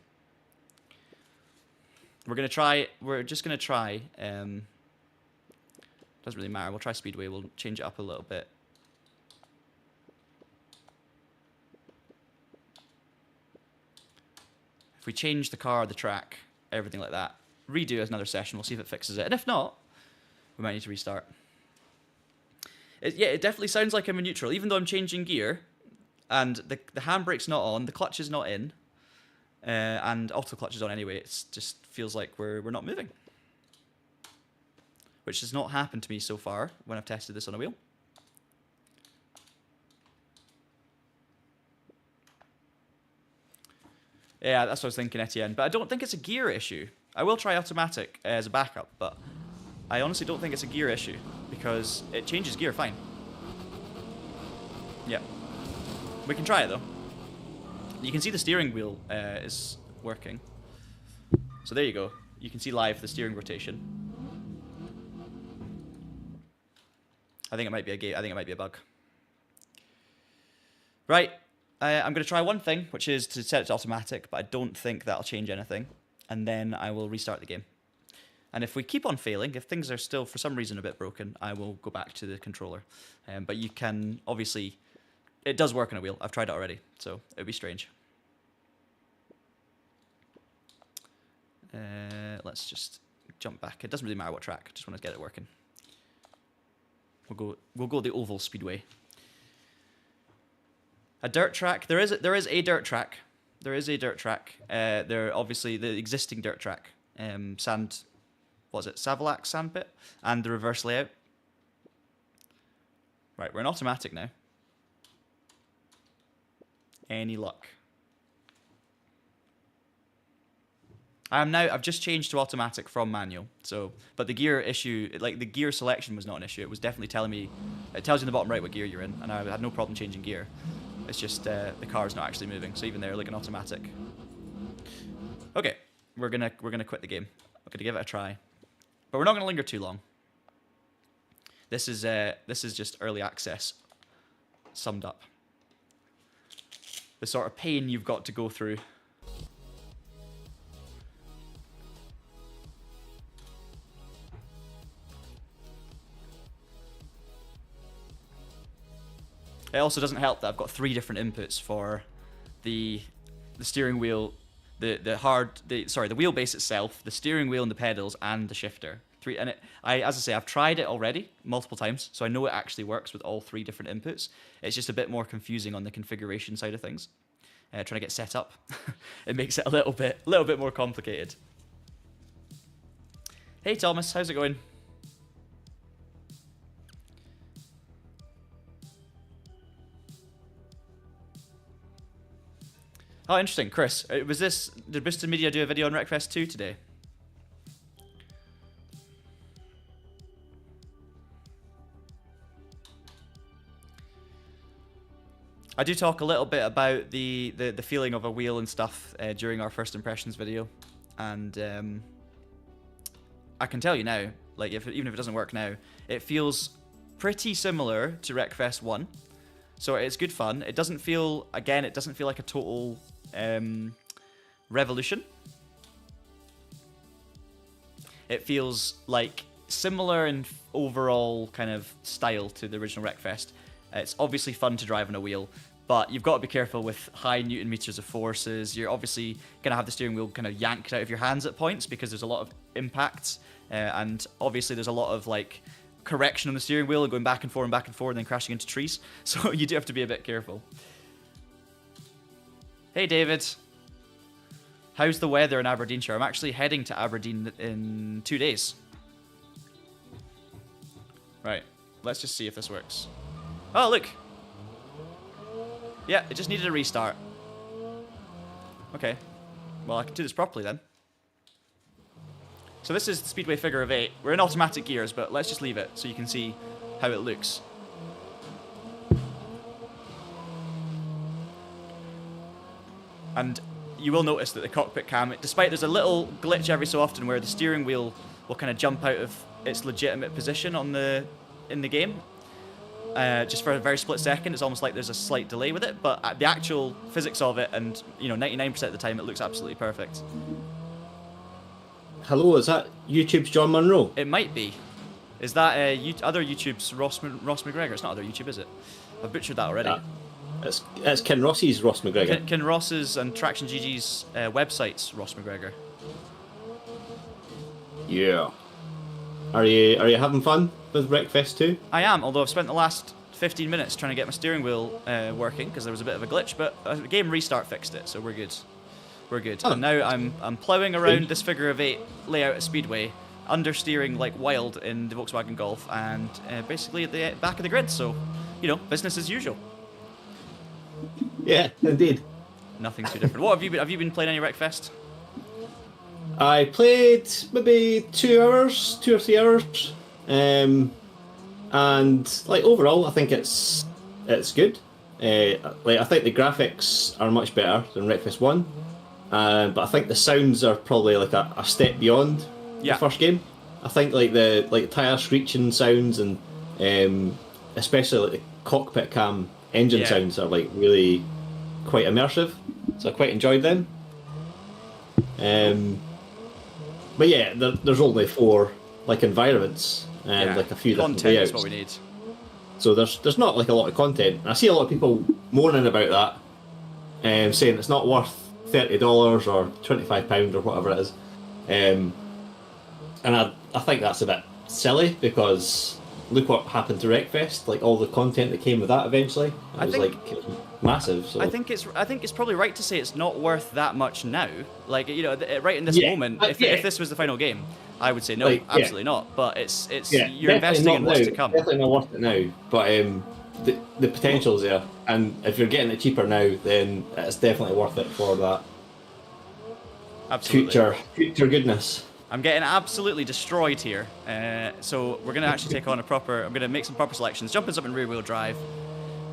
We're just going to try, doesn't really matter, we'll try Speedway, we'll change it up a little bit. If we change the car, the track, everything like that, redo another session, we'll see if it fixes it. And if not, we might need to restart. Yeah, it definitely sounds like I'm in neutral, even though I'm changing gear, and the handbrake's not on, the clutch is not in, and auto clutch is on anyway. It just feels like we're not moving, which has not happened to me so far when I've tested this on a wheel. Yeah, that's what I was thinking, Etienne. But I don't think it's a gear issue. I will try automatic as a backup, but I honestly don't think it's a gear issue because it changes gear fine. Yeah. We can try it though. You can see the steering wheel is working. So there you go. You can see live the steering rotation. I think it might be I think it might be a bug. Right. I'm going to try one thing, which is to set it to automatic, but I don't think that'll change anything. And then I will restart the game. And if we keep on failing, if things are still for some reason a bit broken, I will go back to the controller. But you can, obviously, it does work on a wheel. I've tried it already, so it would be strange. Let's just jump back. It doesn't really matter what track. Just want to get it working. We'll go the oval speedway. A dirt track. There is a dirt track. There is a dirt track. There obviously the existing dirt track. Sand. What was it? Savalax sandpit and the reverse layout. Right, we're in automatic now. Any luck? I've just changed to automatic from manual. So, but the gear issue, like the gear selection was not an issue. It was definitely telling me, it tells you in the bottom right what gear you're in, and I had no problem changing gear. It's just the car's not actually moving. So even there, like an automatic. Okay, we're gonna quit the game. I'm gonna give it a try, but we're not gonna linger too long. This is just early access, summed up. The sort of pain you've got to go through. It also doesn't help that I've got 3 different inputs for the steering wheel, the wheelbase itself, the steering wheel and the pedals, and the shifter. As I say, I've tried it already multiple times, so I know it actually works with all 3 different inputs. It's just a bit more confusing on the configuration side of things. Trying to get set up, it makes it a little bit more complicated. Hey Thomas, how's it going? Oh, interesting. Chris, did Boosted Media do a video on Wreckfest 2 today? I do talk a little bit about the feeling of a wheel and stuff during our first impressions video, and I can tell you now, like even if it doesn't work now, it feels pretty similar to Wreckfest 1. So it's good fun. It doesn't feel, again, it doesn't feel like a total revolution. It feels like similar in overall kind of style to the original Wreckfest. It's obviously fun to drive on a wheel, but you've got to be careful with high Newton meters of forces. You're obviously going to have the steering wheel kind of yanked out of your hands at points because there's a lot of impacts, and obviously there's a lot of like correction on the steering wheel and going back and forth and then crashing into trees. So you do have to be a bit careful. Hey David, how's the weather in Aberdeenshire? I'm actually heading to Aberdeen in 2 days. Right, let's just see if this works. Oh, look. Yeah, it just needed a restart. Okay. Well, I can do this properly then. So this is the Speedway figure of 8. We're in automatic gears, but let's just leave it so you can see how it looks. And you will notice that the cockpit cam, despite there's a little glitch every so often where the steering wheel will kind of jump out of its legitimate position in the game. Just for a very split second, it's almost like there's a slight delay with it, but the actual physics of it, and 99% of the time, it looks absolutely perfect. Hello, is that YouTube's John Munro? It might be. Is that other YouTube's Ross McGregor? It's not other YouTube, is it? I've butchered that already. It's Ken Ross's Ross McGregor. Ken Ross's and TraxionGG's website's Ross McGregor. Yeah. Are you having fun with Wreckfest 2? I am, although I've spent the last 15 minutes trying to get my steering wheel working because there was a bit of a glitch, but the game restart fixed it, so we're good. We're good. Oh. And now I'm ploughing around this figure of 8 layout at Speedway, understeering like wild in the Volkswagen Golf, and basically at the back of the grid. So, business as usual. Yeah, indeed. Nothing too different. What have you been playing any Wreckfest? I played maybe 2 or 3 hours, and like overall, I think it's good. I think the graphics are much better than Wreckfest 1. But I think the sounds are probably like a step beyond the first game. I think like the tire screeching sounds and especially like the cockpit cam engine sounds are like really quite immersive. So I quite enjoyed them. But yeah, there's only 4 like environments and like a few different layouts. Content is what we need. So there's not like a lot of content. I see a lot of people moaning about that, saying it's not worth $30 or £25 or whatever it is, and I think that's a bit silly because look what happened to Wreckfest. Like all the content that came with that eventually, it was massive. So I think it's probably right to say it's not worth that much now. Like right in this moment, if this was the final game, I would say no, absolutely not. But it's you're investing in what's to come. Definitely not worth it now, but the potential's there, and if you're getting it cheaper now, then it's definitely worth it for that. Absolutely. Future goodness. I'm getting absolutely destroyed here. So we're gonna actually take on I'm gonna make some proper selections, jump us up in rear wheel drive,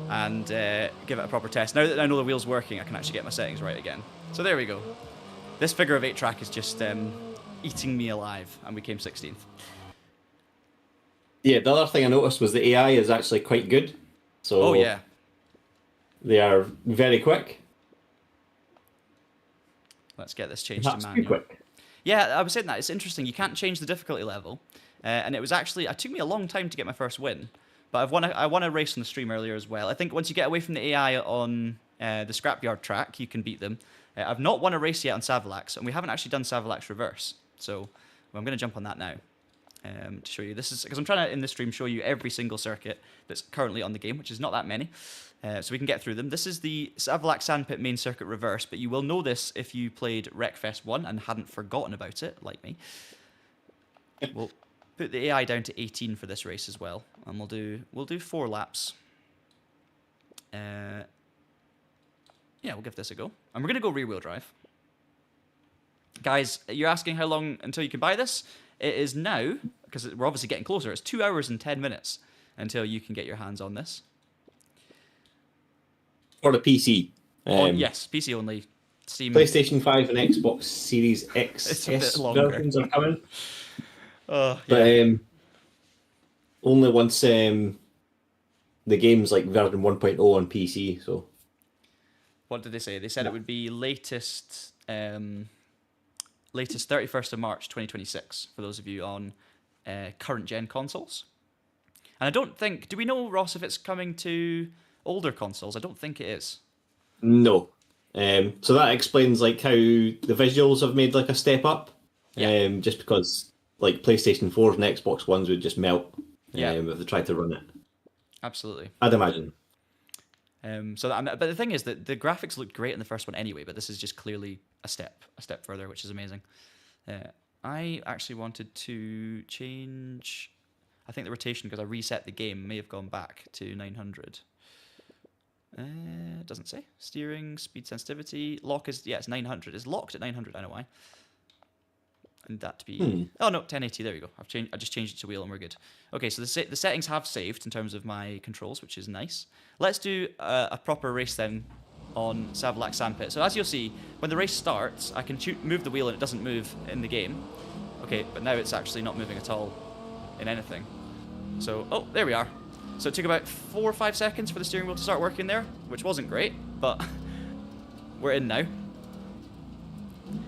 and give it a proper test. Now that I know the wheel's working, I can actually get my settings right again. So there we go. This figure of 8 track is just eating me alive, and we came 16th. Yeah, the other thing I noticed was the AI is actually quite good. So they are very quick. Let's get this changed to manual. Too quick. Yeah, I was saying that. It's interesting. You can't change the difficulty level. And it took me a long time to get my first win. But I won a race on the stream earlier as well. I think once you get away from the AI on the Scrapyard track, you can beat them. I've not won a race yet on Savalax, and we haven't actually done Savalax Reverse. So I'm going to jump on that now to show you. This is because I'm trying to, in this stream, show you every single circuit that's currently on the game, which is not that many. So we can get through them. This is the Savalax Sandpit main circuit reverse, but you will know this if you played Wreckfest 1 and hadn't forgotten about it, like me. We'll put the AI down to 18 for this race as well, and we'll do 4 laps. Yeah, we'll give this a go. And we're going to go rear-wheel drive. Guys, you're asking how long until you can buy this? It is now, because we're obviously getting closer, it's 2 hours and 10 minutes until you can get your hands on this. for the PC. Yes, PC only. Steam. PlayStation 5 and Xbox Series It's a bit XS longer. versions are coming. Oh, But yeah. only once the game's like version 1.0 on PC. So What did they say? They said it would be latest 31st of March 2026 for those of you on current gen consoles. And I don't think, do we know, Ross, if it's coming to older consoles? I don't think it is. no. So that explains like how the visuals have made like a step up. Yeah. Just because like PlayStation 4s and Xbox Ones would just melt Yeah. if they tried to run it. Absolutely. I'd imagine. But the thing is that the graphics looked great in the first one anyway, but this is just clearly a step further, which is amazing. I actually wanted to change, I think the rotation, because I reset the game, may have gone back to 900. It doesn't say. Steering, speed sensitivity, lock is, yeah, it's 900. It's locked at 900, I know why. And that to be, oh no, 1080, there we go. I just changed it to wheel and we're good. Okay, so the settings have saved in terms of my controls, which is nice. Let's do a proper race then on Savlak Sandpit. So as you'll see, when the race starts, I can move the wheel and it doesn't move in the game. Okay, but now it's actually not moving at all in anything. So, oh, there we are. So it took about 4 or 5 seconds for the steering wheel to start working there, which wasn't great, but we're in now.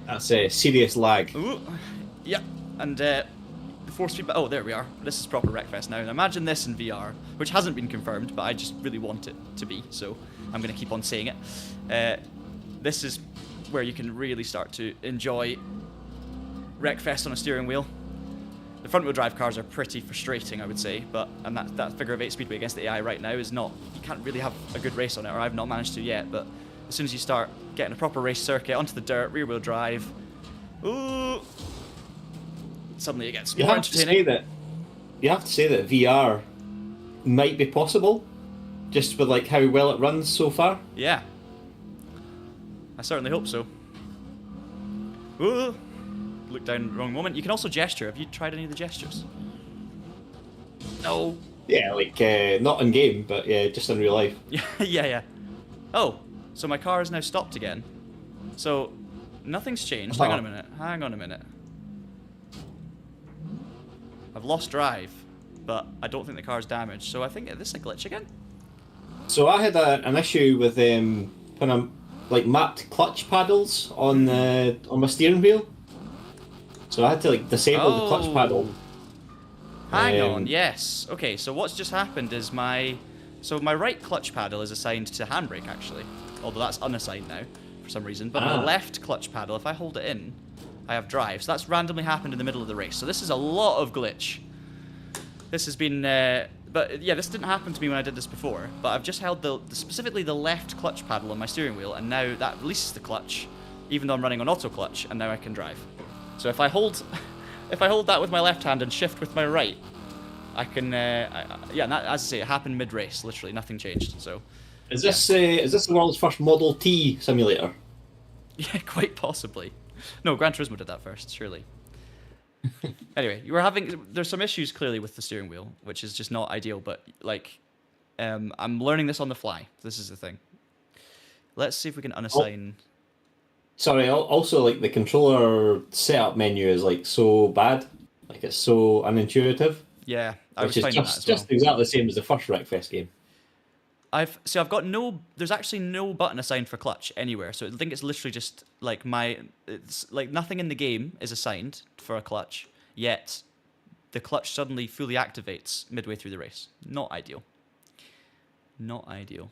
That's a serious lag. Ooh, yeah, and the force feedback. Oh, there we are. This is proper Wreckfest now. And imagine this in VR, which hasn't been confirmed, but I just really want it to be, so I'm going to keep on saying it. This is where you can really start to enjoy Wreckfest on a steering wheel. The front-wheel drive cars are pretty frustrating, I would say, and that figure of 8 speedway against the AI right now is not. You can't really have a good race on it, or I've not managed to yet. But as soon as you start getting a proper race circuit onto the dirt, rear-wheel drive, ooh, suddenly it gets more entertaining. You have to say that VR might be possible, just with like how well it runs so far. Yeah, I certainly hope so. Ooh. Look down, wrong moment. You can also gesture. Have you tried any of the gestures? No. Yeah, like not in game, but yeah, just in real life. Yeah. Oh, so my car is now stopped again. So nothing's changed. Hang on a minute. I've lost drive, but I don't think the car's damaged. So I think this is a glitch again. So I had an issue with when I'm like mapped clutch paddles on my steering wheel. So I had to like disable the clutch paddle. Hang on, yes. Okay, so what's just happened is my right clutch paddle is assigned to handbrake actually, although that's unassigned now for some reason. But my left clutch paddle, if I hold it in, I have drive. So that's randomly happened in the middle of the race. So this is a lot of glitch. This has been, but yeah, this didn't happen to me when I did this before. But I've just held specifically the left clutch paddle on my steering wheel, and now that releases the clutch, even though I'm running on auto clutch, and now I can drive. So if I hold that with my left hand and shift with my right, I can, yeah, and that, as I say, it happened mid-race, literally, nothing changed, so. Is this the world's first Model T simulator? Yeah, quite possibly. No, Gran Turismo did that first, surely. Anyway, there's some issues clearly with the steering wheel, which is just not ideal, but, like, I'm learning this on the fly. This is the thing. Let's see if we can unassign... Sorry, also, like, the controller setup menu is, like, so bad. Like, it's so unintuitive. Yeah, I was finding that as well. Just exactly the same as the first Wreckfest game. I've got there's actually no button assigned for clutch anywhere, so I think it's literally just, like, it's, like, nothing in the game is assigned for a clutch, yet the clutch suddenly fully activates midway through the race. Not ideal. Not ideal.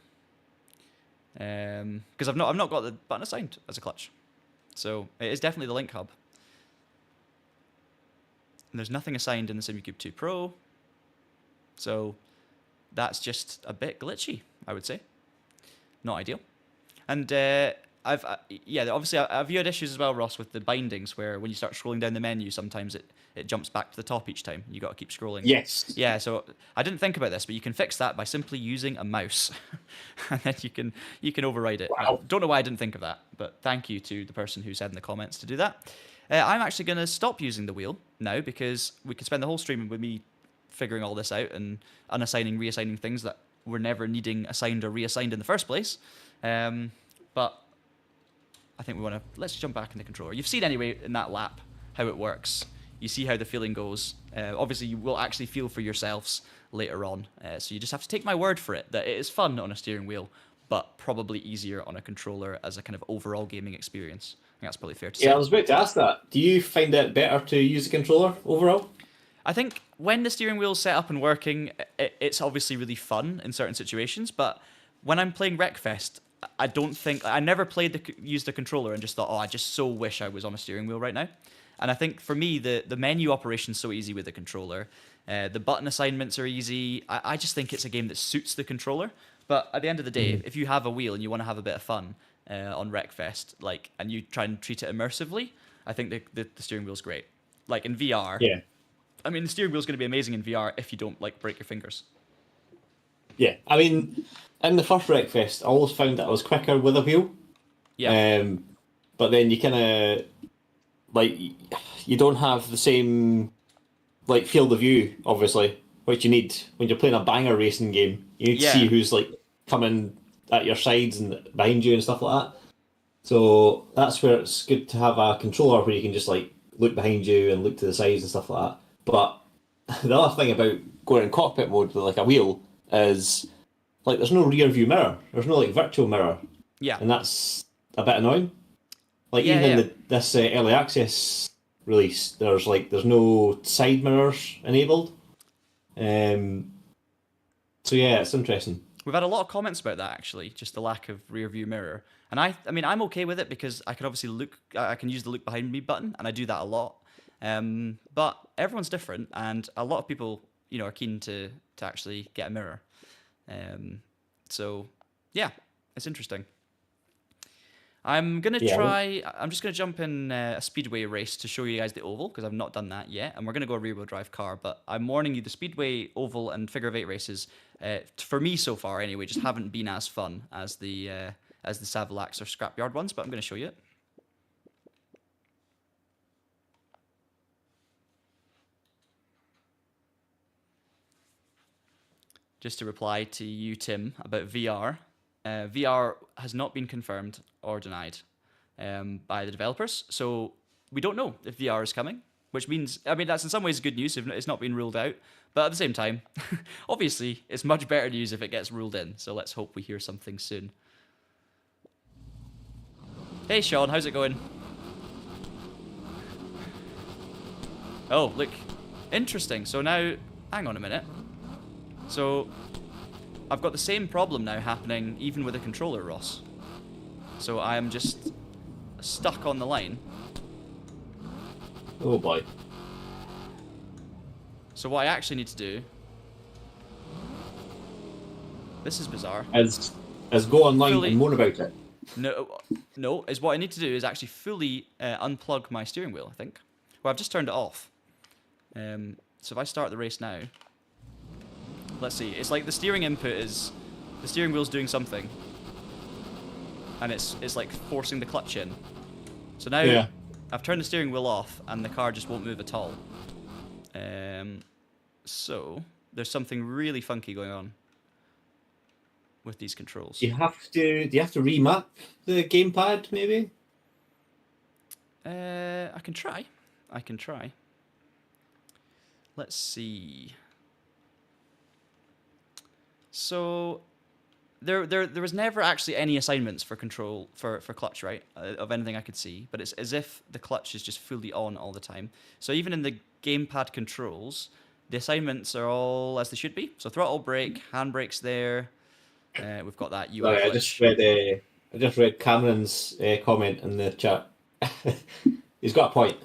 Because I've not got the button assigned as a clutch, so it is definitely the link hub. And there's nothing assigned in the SimCube 2 Pro, so that's just a bit glitchy, I would say. Not ideal. And obviously I've had issues as well, Ross, with the bindings, where when you start scrolling down the menu, sometimes it jumps back to the top each time. You got to keep scrolling. Yes. Yeah. So I didn't think about this, but you can fix that by simply using a mouse, and then you can override it. Wow. Don't know why I didn't think of that, but thank you to the person who said in the comments to do that. I'm actually going to stop using the wheel now, because we could spend the whole stream with me figuring all this out and unassigning, reassigning things that were never needing assigned or reassigned in the first place. But I think let's jump back in the controller. You've seen anyway in that lap how it works. You see how the feeling goes. Obviously, you will actually feel for yourselves later on. So you just have to take my word for it that it is fun on a steering wheel, but probably easier on a controller as a kind of overall gaming experience. I think that's probably fair to say. Yeah, I was about to ask that. Do you find it better to use a controller overall? I think when the steering wheel's set up and working, it's obviously really fun in certain situations. But when I'm playing Wreckfest, I never used a controller and just thought, oh, I just so wish I was on a steering wheel right now. And I think for me, the menu operation's so easy with the controller. The button assignments are easy. I just think it's a game that suits the controller. But at the end of the day, if you have a wheel and you want to have a bit of fun on Wreckfest, and you try and treat it immersively, I think the steering wheel's great. Like in VR, Yeah. I mean, the steering wheel's going to be amazing in VR if you don't break your fingers. Yeah. I mean, in the first Wreckfest, I always found that I was quicker with a wheel. Yeah. But then you kind of you don't have the same field of view, obviously, which you need when you're playing a banger racing game. You need to see who's coming at your sides and behind you and stuff like that. So that's where it's good to have a controller where you can just look behind you and look to the sides and stuff like that. But the other thing about going in cockpit mode with a wheel is there's no rear view mirror. There's no virtual mirror. Yeah. And that's a bit annoying. This early access release, there's no side mirrors enabled. So yeah, it's interesting. We've had a lot of comments about that actually, just the lack of rear view mirror. And I mean, I'm okay with it because I can obviously I can use the look behind me button, and I do that a lot. But everyone's different, and a lot of people, are keen to actually get a mirror. So yeah, it's interesting. I'm just gonna jump in a speedway race to show you guys the oval because I've not done that yet, and we're gonna go a rear-wheel drive car. But I'm warning you, the speedway, oval, and figure of eight races, for me so far anyway, just haven't been as fun as the Savilax or Scrapyard ones. But I'm gonna show you it. Just to reply to you, Tim, about VR. VR has not been confirmed or denied by the developers, so we don't know if VR is coming, which means, that's in some ways good news if it's not been ruled out, but at the same time, obviously, it's much better news if it gets ruled in, so let's hope we hear something soon. Hey Sean, how's it going? Oh, look, interesting, so now, hang on a minute. So, I've got the same problem now happening even with a controller, Ross. So I am just stuck on the line. Oh boy. So what I actually need to do... This is bizarre. Is go online and moan about it. No, is what I need to do is actually fully unplug my steering wheel, I think. Well, I've just turned it off. So if I start the race now... Let's see, it's like the steering input is... The steering wheel's doing something. And it's forcing the clutch in. So now I've turned the steering wheel off and the car just won't move at all. So there's something really funky going on with these controls. Do you have to remap the gamepad maybe? I can try. Let's see. So there was never actually any assignments for control for clutch, right? Of anything I could see, but it's as if the clutch is just fully on all the time. So even in the gamepad controls, the assignments are all as they should be. So throttle, brake, handbrake's there. We've got that UI. Sorry, I just read Cameron's comment in the chat. He's got a point.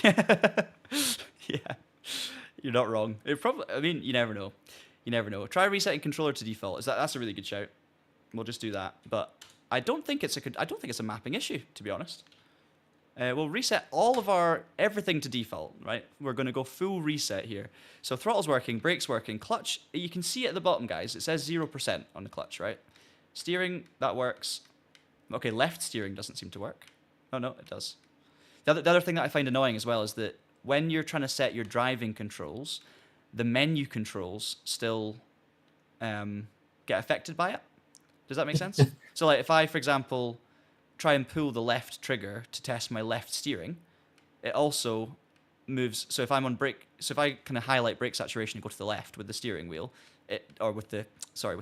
Yeah, you're not wrong. You never know. You never know. Try resetting controller to default. That's a really good shout. We'll just do that. But I don't think it's a mapping issue, to be honest. We'll reset all of everything to default, right? We're going to go full reset here. So throttle's working, brake's working, clutch. You can see at the bottom, guys. It says 0% on the clutch, right? Steering, that works. Okay, left steering doesn't seem to work. Oh no, it does. The other thing that I find annoying as well is that when you're trying to set your driving controls, the menu controls still get affected by it. Does that make sense? So like if I, for example, try and pull the left trigger to test my left steering, it also moves. So if I'm on brake, so if I kind of highlight brake saturation and go to the left with the steering wheel, with the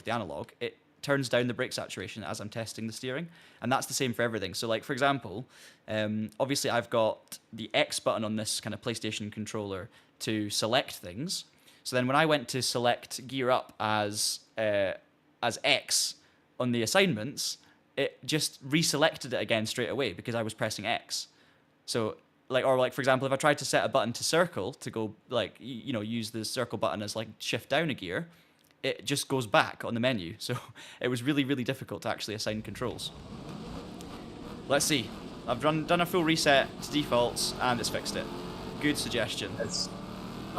analog, it turns down the brake saturation as I'm testing the steering, and that's the same for everything. So like for example, obviously I've got the X button on this kind of PlayStation controller to select things. So then when I went to select gear up as X on the assignments, it just reselected it again straight away because I was pressing X. So like for example, if I tried to set a button to circle to go like use the circle button as like shift down a gear, it just goes back on the menu. So it was really, really difficult to actually assign controls. Let's see. I've done a full reset to defaults and it's fixed it. Good suggestion. I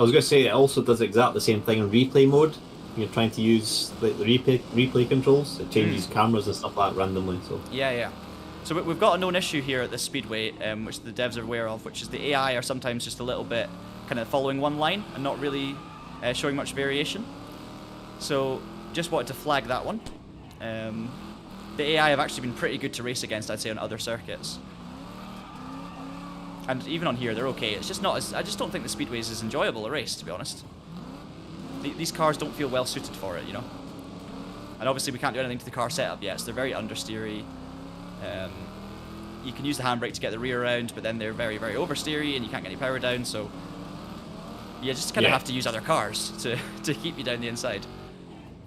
was going to say it also does exactly the same thing in replay mode. You're trying to use the replay controls. It changes cameras and stuff like that randomly. So yeah. So we've got a known issue here at this speedway, which the devs are aware of, which is the AI are sometimes just a little bit kind of following one line and not really showing much variation. So just wanted to flag that one. The AI have actually been pretty good to race against, I'd say, on other circuits. And even on here, they're okay. It's just not as... I just don't think the Speedway is as enjoyable a race, to be honest. These cars don't feel well suited for it, you know? And obviously we can't do anything to the car setup yet, so they're very understeery. You can use the handbrake to get the rear around, but then they're very, very oversteery and you can't get any power down, so... You just kind of have to use other cars to keep you down the inside.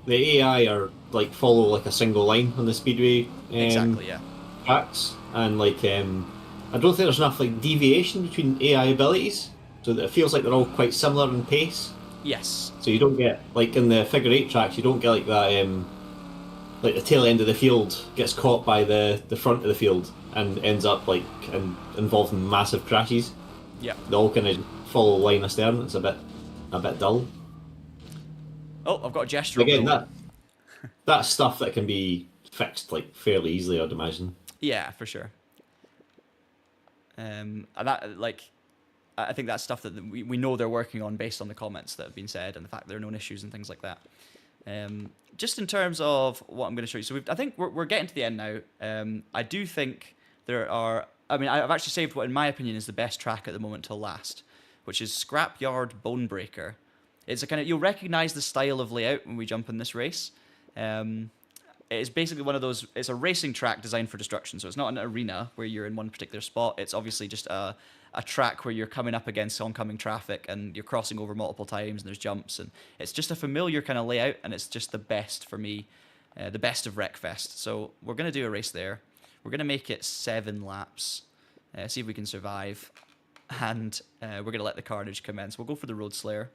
The AI are like follow like a single line on the speedway Exactly, yeah. tracks, and like I don't think there's enough like deviation between AI abilities, so that it feels like they're all quite similar in pace. Yes. So you don't get like in the figure 8 tracks, you don't get like that like the tail end of the field gets caught by the front of the field and ends up like involved in massive crashes. Yeah. They all kind of follow line astern. It's a bit dull. Oh, I've got a gesture. Again, that's stuff that can be fixed like fairly easily, I'd imagine. Yeah, for sure. And that I think that's stuff that we know they're working on based on the comments that have been said and the fact there are known issues and things like that. Just in terms of what I'm going to show you, so I think we're getting to the end now. I do think there are. I mean, I've actually saved what, in my opinion, is the best track at the moment till last, which is Scrapyard Bonebreaker. It's a kind of, you'll recognize the style of layout when we jump in this race. It's basically one of those, it's a racing track designed for destruction. So it's not an arena where you're in one particular spot. It's obviously just a track where you're coming up against oncoming traffic and you're crossing over multiple times and there's jumps. And it's just a familiar kind of layout and it's just the best for me, the best of Wreckfest. So we're going to do a race there. We're going to make it 7 laps, see if we can survive. And we're going to let the carnage commence. We'll go for the Road Slayer.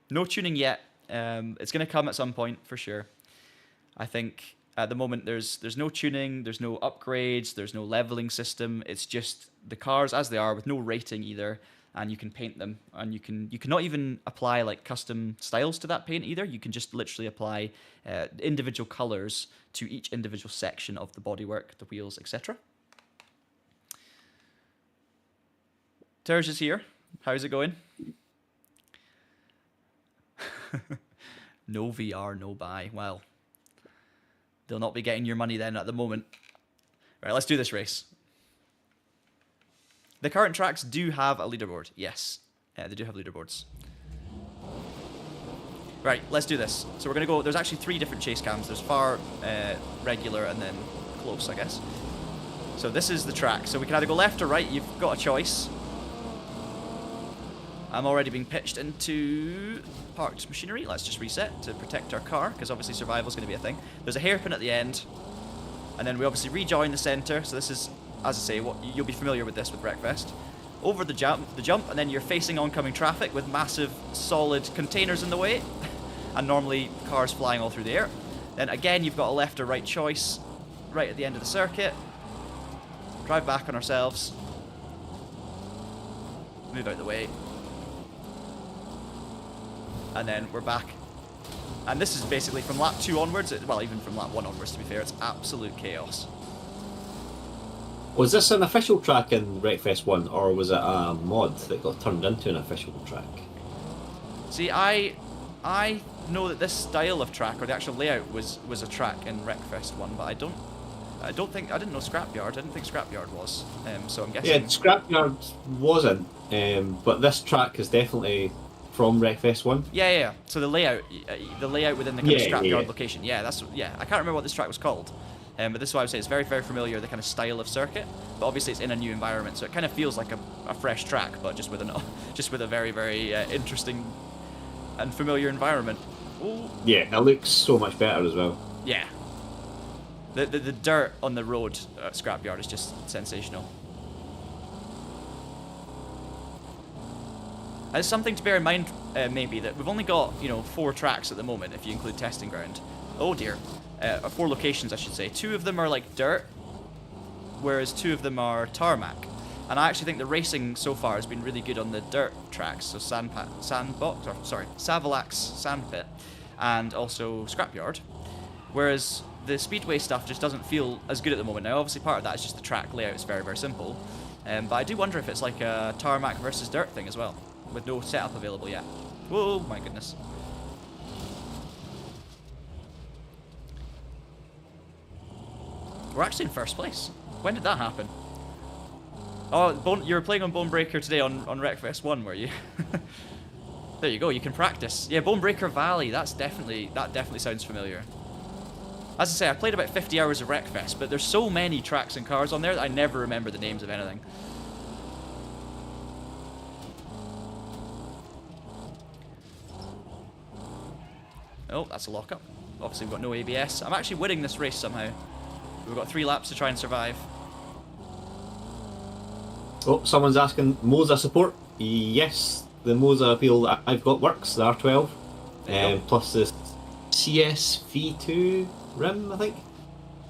No tuning yet. It's going to come at some point for sure. I think at the moment there's no tuning, there's no upgrades, there's no leveling system. It's just the cars as they are with no rating either, and you can paint them. And you can not even apply like custom styles to that paint either. You can just literally apply individual colors to each individual section of the bodywork, the wheels, etc. Terj is here. How's it going? No VR, no buy. Well, they'll not be getting your money then at the moment. Right, let's do this race. The current tracks do have a leaderboard. Yes, they do have leaderboards. Right, let's do this. So we're going to go... There's actually 3 different chase cams. There's far, regular, and then close, I guess. So this is the track. So we can either go left or right. You've got a choice. I'm already being pitched into parked machinery. Let's just reset to protect our car, because obviously survival is going to be a thing. There's a hairpin at the end, and then we obviously rejoin the center. So this is, as I say, what you'll be familiar with this with Wreckfest. Over the jump, and then you're facing oncoming traffic with massive, solid containers in the way, and normally cars flying all through the air. Then again, you've got a left or right choice, right at the end of the circuit. Drive back on ourselves. Move out the way. And then we're back. And this is basically from lap 2 onwards, well, even from lap 1 onwards, to be fair, it's absolute chaos. Was this an official track in Wreckfest 1, or was it a mod that got turned into an official track? See, I I know that this style of track, or the actual layout, was a track in Wreckfest 1, but I didn't know Scrapyard. I didn't think Scrapyard was. So I'm guessing. Yeah, Scrapyard wasn't, but this track is definitely from Wreckfest 1. Yeah. So the layout within the kind of Scrapyard location. Yeah, I can't remember what this track was called. But this is why I would say it's very, very familiar, the kind of style of circuit. But obviously it's in a new environment, so it kind of feels like a fresh track, but just with a very, very interesting and familiar environment. Ooh. Yeah, it looks so much better as well. Yeah. The dirt on the road at Scrapyard is just sensational. And it's something to bear in mind, maybe, that we've only got 4 tracks at the moment, if you include Testing Ground. Oh dear. 4 locations, I should say. 2 of them are like dirt, whereas 2 of them are tarmac. And I actually think the racing so far has been really good on the dirt tracks, so Savalax Sandpit, and also Scrapyard. Whereas the speedway stuff just doesn't feel as good at the moment. Now, obviously, part of that is just the track layout is very, very simple. But I do wonder if it's like a tarmac versus dirt thing as well, with no setup available yet. Whoa, my goodness. We're actually in first place. When did that happen? Oh, you were playing on Bonebreaker today on Wreckfest 1, were you? There you go, you can practice. Yeah, Bonebreaker Valley, that definitely sounds familiar. As I say, I played about 50 hours of Wreckfest, but there's so many tracks and cars on there that I never remember the names of anything. Oh, that's a lockup. Obviously, we've got no ABS. I'm actually winning this race somehow. We've got 3 laps to try and survive. Oh, someone's asking, Moza support? Yes, the Moza appeal that I've got works, the R12. Plus the CSV2 rim, I think.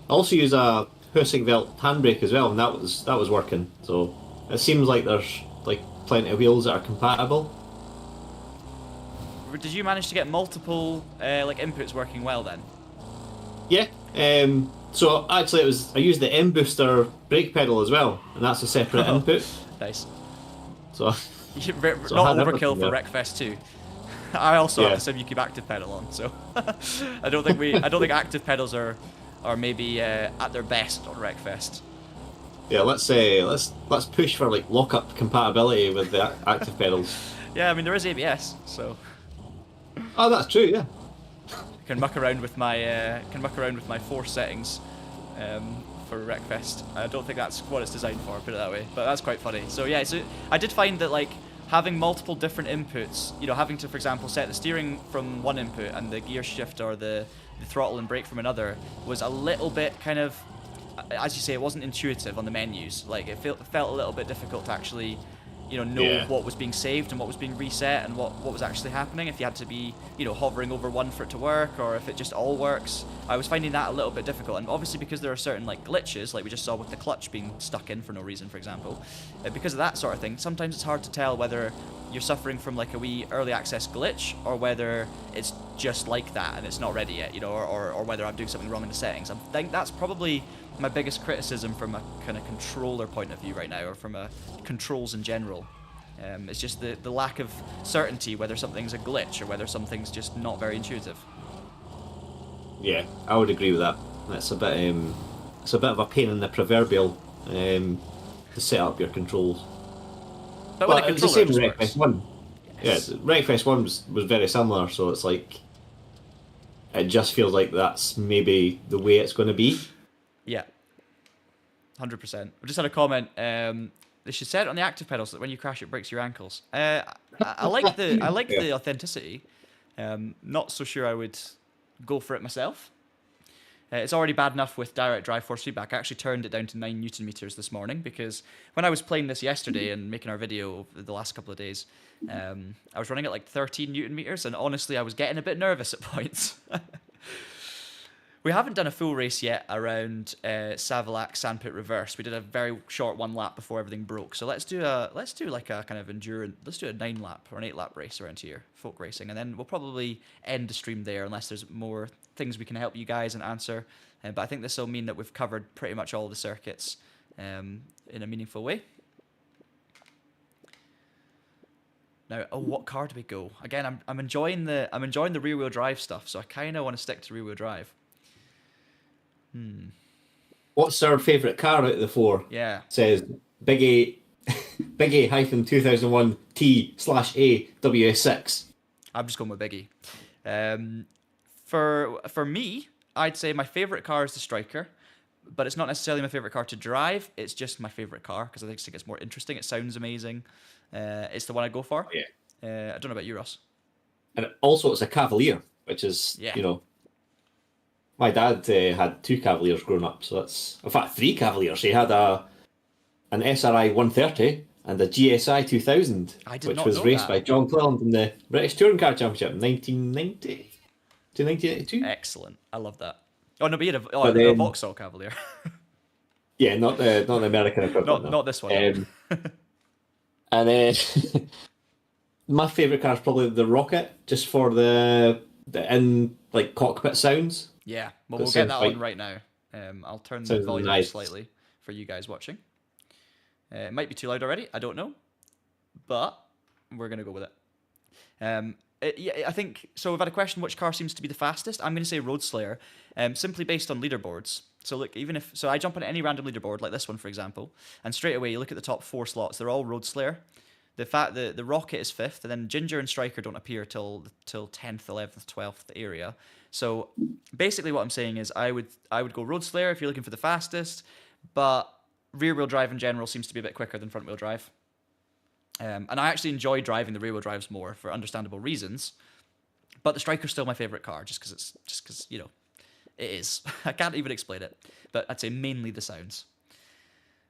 I also use a Husingvelt handbrake as well, and that was working. So it seems like there's like plenty of wheels that are compatible. Did you manage to get multiple like inputs working well then? Yeah. So actually, I used the M booster brake pedal as well, and that's a separate input. Nice. So not overkill for Wreckfest 2. I also have the SimUcube active pedal on, so I don't think active pedals are maybe at their best on Wreckfest. Yeah, let's push for like lockup compatibility with the active pedals. Yeah, I mean there is ABS, so. Oh, that's true. Yeah. I can muck around with my 4 settings for Wreckfest. I don't think that's what it's designed for, put it that way. But that's quite funny. So yeah, I did find that like having multiple different inputs, having to, for example, set the steering from one input and the gear shift or the throttle and brake from another was a little bit kind of, as you say, it wasn't intuitive on the menus. Like it felt a little bit difficult to actually know what was being saved and what was being reset and what was actually happening, if you had to be hovering over one for it to work, or if it just all works. I was finding that a little bit difficult, and obviously because there are certain like glitches, like we just saw with the clutch being stuck in for no reason, for example, because of that sort of thing, sometimes it's hard to tell whether you're suffering from like a wee early access glitch or whether it's just like that and it's not ready yet, or whether I'm doing something wrong in the settings. I think that's probably my biggest criticism from a kind of controller point of view right now, or from a controls in general. It's just the lack of certainty whether something's a glitch or whether something's just not very intuitive. Yeah, I would agree with that. It's a bit of a pain in the proverbial to set up your controls. But it's the same as Wreckfest 1. Yes. Yeah, Wreckfest 1 was very similar, so it's like it just feels like that's maybe the way it's going to be. Yeah, 100%. I just had a comment. They should set it on the active pedal so that when you crash, it breaks your ankles. I like the authenticity. Not so sure I would go for it myself. It's already bad enough with direct drive force feedback. I actually turned it down to 9 Newton meters this morning because when I was playing this yesterday and making our video over the last couple of days, I was running at like 13 Newton meters, and honestly, I was getting a bit nervous at points. We haven't done a full race yet around Savalax Sandpit Reverse. We did a very short 1 lap before everything broke. So let's do like a kind of endurance. Let's do a 9 lap or an 8 lap race around here, folk racing, and then we'll probably end the stream there unless there's more things we can help you guys and answer. But I think this will mean that we've covered pretty much all the circuits in a meaningful way. Now, oh, what car do we go? Again, I'm enjoying the rear wheel drive stuff, so I kind of want to stick to rear wheel drive. What's our favourite car out of the four? Yeah. Says Big A hyphen 2001 T/A WS6. I'm just going with Biggie. For me, I'd say my favorite car is the Striker, but it's not necessarily my favorite car to drive. It's just my favorite car because I think it's more interesting. It sounds amazing. It's the one I go for. Yeah. I don't know about you, Ross. And also, it's a Cavalier, which is, Yeah. My dad had 2 Cavaliers growing up, so that's, in fact, 3 Cavaliers. He had an SRI 130 and a GSI 2000, which was raced by John Cleland in the British Touring Car Championship in 1990 to 1992. Excellent. I love that. Oh no, but you had a Vauxhall Cavalier. Yeah, not the American equivalent. Not this one. And then my favourite car is probably the Rocket, just for the cockpit sounds. Yeah, well, we'll get that on right now. I'll turn the volume up slightly for you guys watching. It might be too loud already. I don't know, but we're gonna go with it. I think so. We've had a question: which car seems to be the fastest? I'm going to say Road Slayer, simply based on leaderboards. So look, so I jump on any random leaderboard, like this one for example, and straight away you look at the top 4 slots. They're all Road Slayer. The fact that the Rocket is 5th, and then Ginger and Striker don't appear till 10th, 11th, 12th area. So basically, what I'm saying is I would go Road Slayer if you're looking for the fastest, but rear wheel drive in general seems to be a bit quicker than front wheel drive. And I actually enjoy driving the rear wheel drives more for understandable reasons. But the Striker's still my favorite car, just because it is. I can't even explain it, but I'd say mainly the sounds.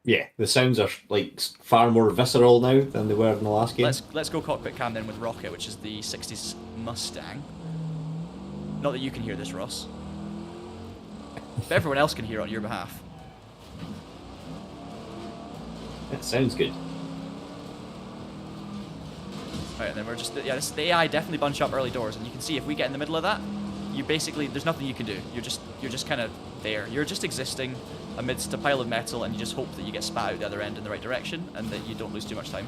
Yeah, the sounds are like far more visceral now than they were in the last game. Let's go cockpit cam then with Rocket, which is the 60s Mustang. Not that you can hear this, Ross, but everyone else can hear it on your behalf. That sounds good. Right, and then we're just the AI definitely bunch up early doors, and you can see if we get in the middle of that, you basically there's nothing you can do. You're just kind of there. You're just existing amidst a pile of metal, and you just hope that you get spat out the other end in the right direction, and that you don't lose too much time.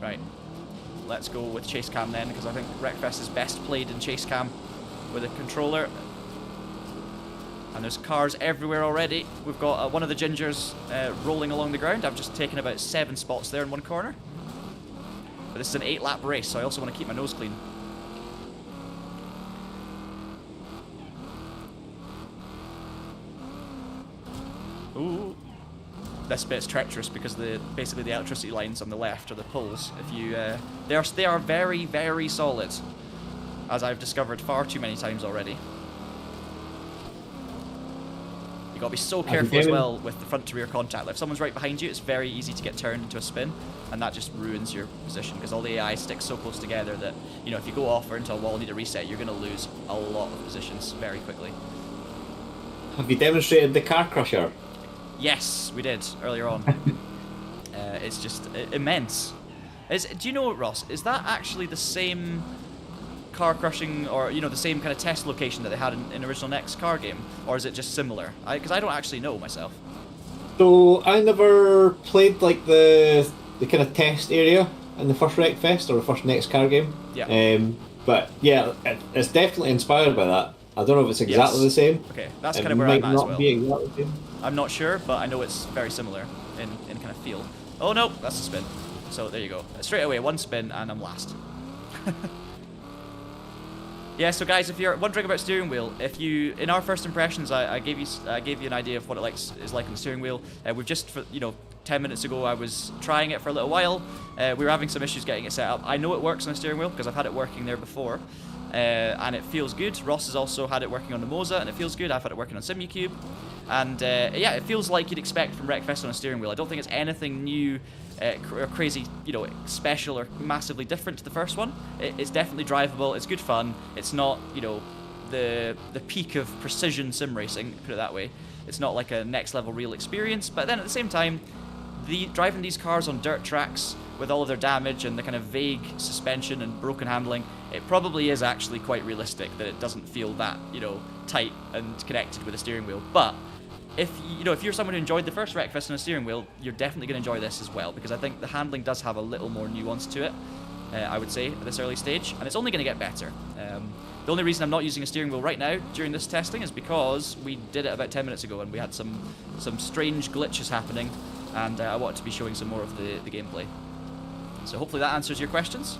Right, let's go with chase cam then, because I think Wreckfest is best played in chase cam with a controller. And there's cars everywhere already. We've got one of the Gingers rolling along the ground. I've just taken about 7 spots there in one corner. But this is an 8-lap race, so I also want to keep my nose clean. Ooh. This bit's treacherous because basically the electricity lines on the left are the poles. If you, they are very, very solid, as I've discovered far too many times already. You gotta be so careful as well with the front to rear contact. Like if someone's right behind you, it's very easy to get turned into a spin, and that just ruins your position because all the AI sticks so close together that if you go off or into a wall and need to reset, you're gonna lose a lot of positions very quickly. Have you demonstrated the car crusher? Yes, we did earlier on. It's just immense. Do you know, Ross? Is that actually the same car crushing, or the same kind of test location that they had in original Next car game, or is it just similar? Because I don't actually know myself. So I never played like the kind of test area in the first Wreckfest or the first Next car game. Yeah. But yeah, it's definitely inspired by that. I don't know if it's exactly the same. Okay, that's kind of where I'm at as well. It might not be exactly the same. I'm not sure, but I know it's very similar in kind of feel. Oh no, that's a spin. So there you go. Straight away, 1 spin and I'm last. Yeah, so guys, if you're wondering about steering wheel, in our first impressions, I gave you an idea of what it is like on the steering wheel. We've just 10 minutes ago I was trying it for a little while. We were having some issues getting it set up. I know it works on the steering wheel because I've had it working there before, and it feels good. Ross has also had it working on the Moza, and it feels good. I've had it working on SimuCube, and yeah, it feels like you'd expect from Wreckfest on a steering wheel. I don't think it's anything new or crazy, special or massively different to the first one. It's definitely drivable. It's good fun. It's not, the peak of precision sim racing, put it that way. It's not like a next level real experience, but then at the same time, driving these cars on dirt tracks with all of their damage and the kind of vague suspension and broken handling, it probably is actually quite realistic that it doesn't feel that, tight and connected with the steering wheel. But if you're someone who enjoyed the first Wreckfest on a steering wheel, you're definitely going to enjoy this as well, because I think the handling does have a little more nuance to it, I would say, at this early stage, and it's only going to get better. The only reason I'm not using a steering wheel right now during this testing is because we did it about 10 minutes ago and we had some strange glitches happening, and I wanted to be showing some more of the gameplay. So hopefully that answers your questions,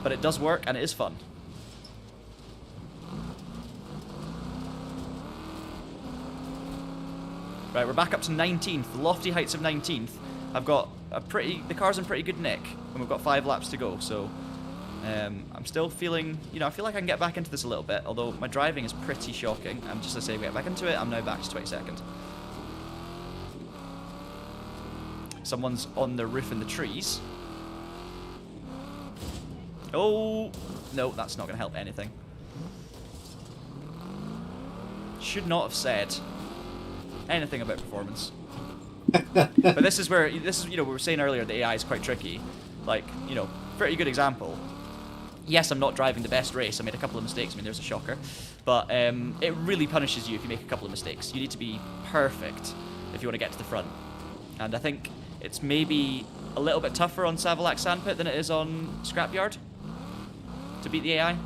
but it does work and it is fun. Right, we're back up to 19th, the lofty heights of 19th. I've got the car's in pretty good nick, and we've got 5 laps to go, so I'm still feeling, I feel like I can get back into this a little bit, although my driving is pretty shocking. And just to say, we get back into it, I'm now back to 22nd. Someone's on the roof in the trees. Oh, no, that's not going to help anything. Should not have said anything about performance. But this is where, we were saying earlier, the AI is quite tricky. Like, pretty good example. Yes, I'm not driving the best race. I made a couple of mistakes. I mean, there's a shocker. But it really punishes you if you make a couple of mistakes. You need to be perfect if you want to get to the front. And I think it's maybe a little bit tougher on Savalax Sandpit than it is on Scrapyard to beat the AI.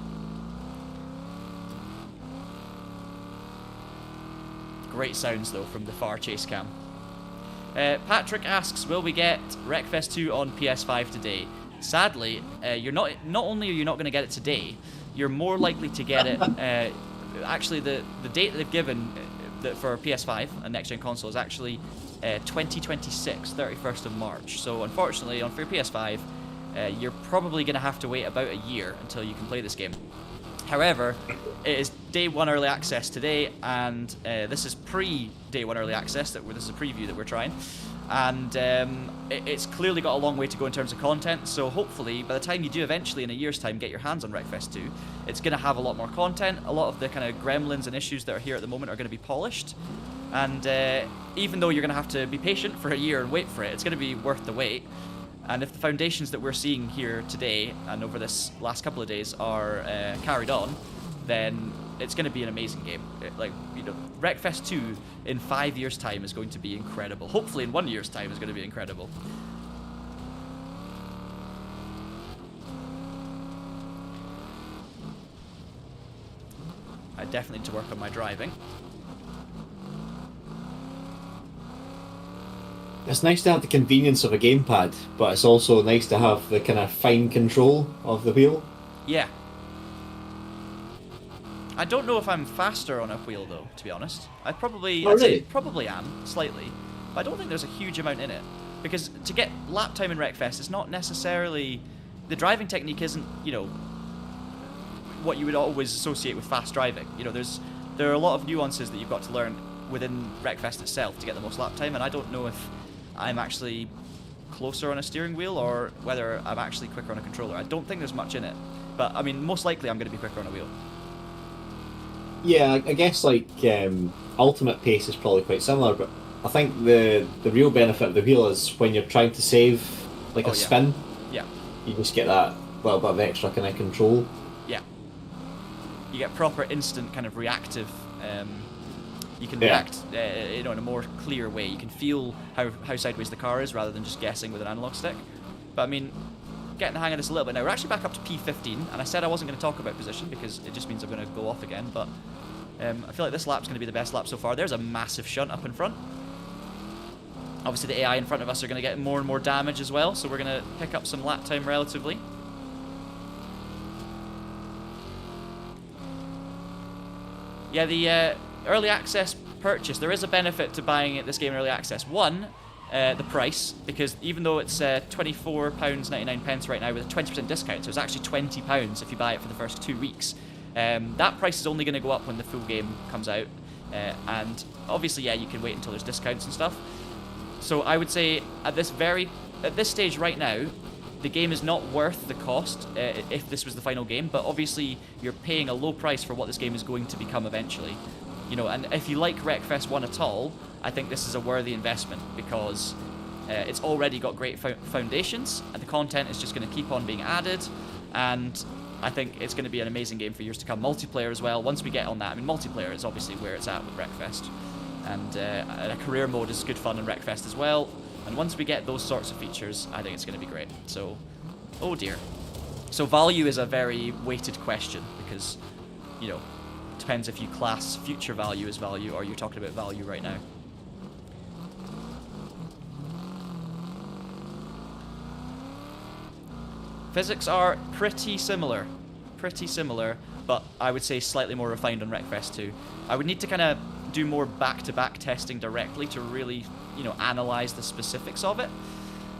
Great sounds, though, from the far chase cam. Patrick asks, will we get Wreckfest 2 on PS5 today? Sadly, not only are you not going to get it today, you're more likely to get it. Actually, the date that they've given for PS5 and next-gen console is actually 2026, 31st of March. So unfortunately, for PS5, you're probably going to have to wait about a year until you can play this game. However, it is day 1 early access today, and this is pre-day 1 early access. This is a preview that we're trying, and it's clearly got a long way to go in terms of content. So hopefully, by the time you do eventually, in a year's time, get your hands on Wreckfest 2, it's going to have a lot more content. A lot of the kind of gremlins and issues that are here at the moment are going to be polished, and even though you're going to have to be patient for a year and wait for it, it's going to be worth the wait. And if the foundations that we're seeing here today and over this last couple of days are carried on, then it's going to be an amazing game. Wreckfest 2 in 5 years' time is going to be incredible. Hopefully in 1 year's time is going to be incredible. I definitely need to work on my driving. It's nice to have the convenience of a gamepad, but it's also nice to have the kind of fine control of the wheel. Yeah. I don't know if I'm faster on a wheel, though, to be honest. I'd say probably am, slightly. But I don't think there's a huge amount in it. Because to get lap time in Wreckfest, it's not necessarily... The driving technique isn't, what you would always associate with fast driving. There are a lot of nuances that you've got to learn within Wreckfest itself to get the most lap time, and I don't know if I'm actually closer on a steering wheel or whether I'm actually quicker on a controller. I don't think there's much in it, but I mean, most likely I'm going to be quicker on a wheel. Yeah, I guess ultimate pace is probably quite similar, but I think the real benefit of the wheel is when you're trying to save a spin. Yeah. You just get that little bit of extra kind of control. Yeah. You get proper instant kind of reactive. You can react in a more clear way. You can feel how sideways the car is rather than just guessing with an analog stick. But I mean, getting the hang of this a little bit now. We're actually back up to P15, and I said I wasn't going to talk about position because it just means I'm going to go off again. But I feel like this lap's going to be the best lap so far. There's a massive shunt up in front. Obviously, the AI in front of us are going to get more and more damage as well, so we're going to pick up some lap time relatively. Yeah, the early access purchase, there is a benefit to buying this game in early access. One, the price, because even though it's £24.99 right now with a 20% discount, so it's actually £20 if you buy it for the first 2 weeks. That price is only going to go up when the full game comes out, and obviously, you can wait until there's discounts and stuff. So I would say at this stage right now, the game is not worth the cost if this was the final game, but obviously you're paying a low price for what this game is going to become eventually. And if you like Wreckfest 1 at all, I think this is a worthy investment because it's already got great foundations, and the content is just going to keep on being added, and I think it's going to be an amazing game for years to come. Multiplayer as well, once we get on that. I mean, multiplayer is obviously where it's at with Wreckfest. And a career mode is good fun in Wreckfest as well. And once we get those sorts of features, I think it's going to be great. So, oh dear. So value is a very weighted question because, you know, depends if you class future value as value or you're talking about value right now. Physics are pretty similar, but I would say slightly more refined on Wreckfest 2. I would need to kind of do more back-to-back testing directly to really, you know, analyze the specifics of it.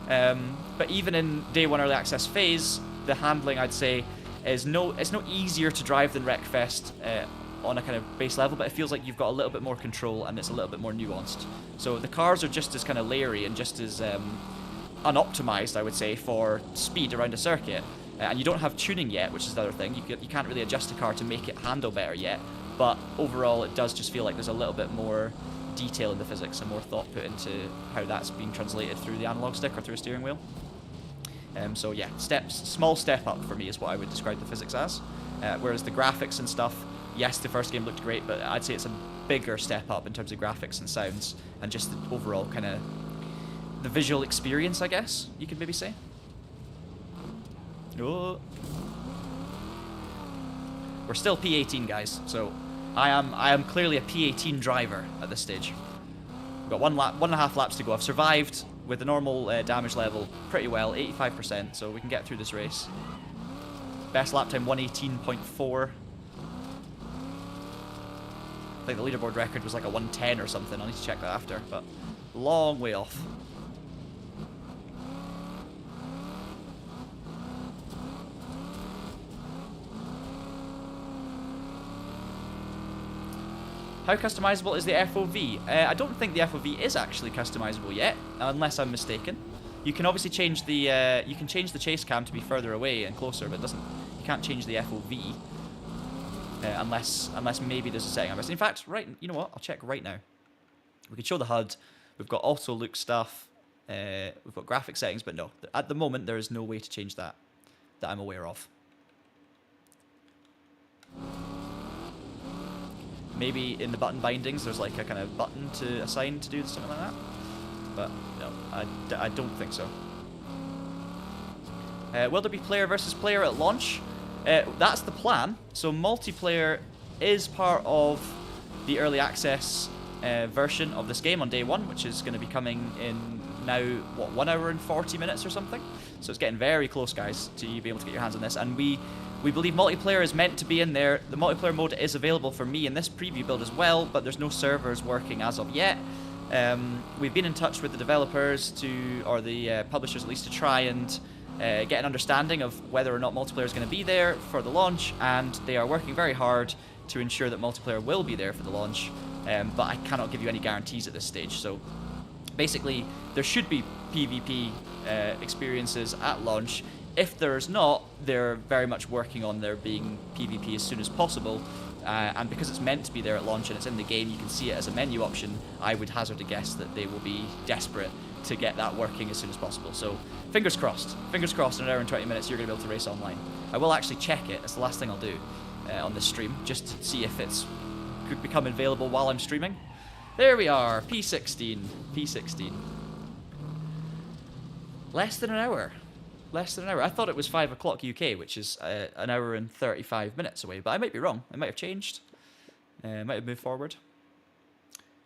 But even in day 1 early access phase, the handling, I'd say, it's no easier to drive than Wreckfest on a kind of base level, but it feels like you've got a little bit more control and it's a little bit more nuanced. So the cars are just as kind of leery and just as unoptimized, I would say, for speed around a circuit. And you don't have tuning yet, which is the other thing. You can't really adjust a car to make it handle better yet. But overall, it does just feel like there's a little bit more detail in the physics and more thought put into how that's being translated through the analog stick or through a steering wheel. So yeah, small step up for me is what I would describe the physics as. Whereas the graphics and stuff, yes, the first game looked great, but I'd say it's a bigger step up in terms of graphics and sounds and just the overall kind of the visual experience, I guess you could maybe say. Oh. We're still P18, guys, so I am clearly a P18 driver at this stage. We've got 1.5 laps to go. I've survived with the normal damage level pretty well, 85%, so we can get through this race. Best lap time 118.4. I think the leaderboard record was like a 110 or something. I need to check that after, but long way off. How customizable is the FOV? I don't think the FOV is actually customizable yet, unless I'm mistaken. You can obviously change the chase cam to be further away and closer, but you can't change the FOV unless maybe there's a setting. In fact, you know what? I'll check right now. We can show the HUD. We've got auto look stuff. We've got graphic settings, but no, at the moment there is no way to change that I'm aware of. Maybe in the button bindings there's like a kind of button to assign to do something like that. But no, I don't think so. Will there be player versus player at launch? That's the plan. So multiplayer is part of the early access version of this game on day 1, which is going to be coming in now, what, 1 hour and 40 minutes or something? So it's getting very close, guys, to you being able to get your hands on this. And we believe multiplayer is meant to be in there. The multiplayer mode is available for me in this preview build as well, but there's no servers working as of yet. We've been in touch with the developers or the publishers at least, to try and get an understanding of whether or not multiplayer is going to be there for the launch, and they are working very hard to ensure that multiplayer will be there for the launch, but I cannot give you any guarantees at this stage. So basically, there should be PvP experiences at launch. If there's not, they're very much working on there being PvP as soon as possible. And because it's meant to be there at launch and it's in the game, you can see it as a menu option, I would hazard a guess that they will be desperate to get that working as soon as possible. So fingers crossed. Fingers crossed in an hour and 20 minutes you're going to be able to race online. I will actually check it. It's the last thing I'll do on this stream, just to see if it's could become available while I'm streaming. There we are, P16. P16. Less than an hour. Less than an hour. I thought it was 5 o'clock UK, which is an hour and 35 minutes away, but I might be wrong. It might have changed. Might have moved forward.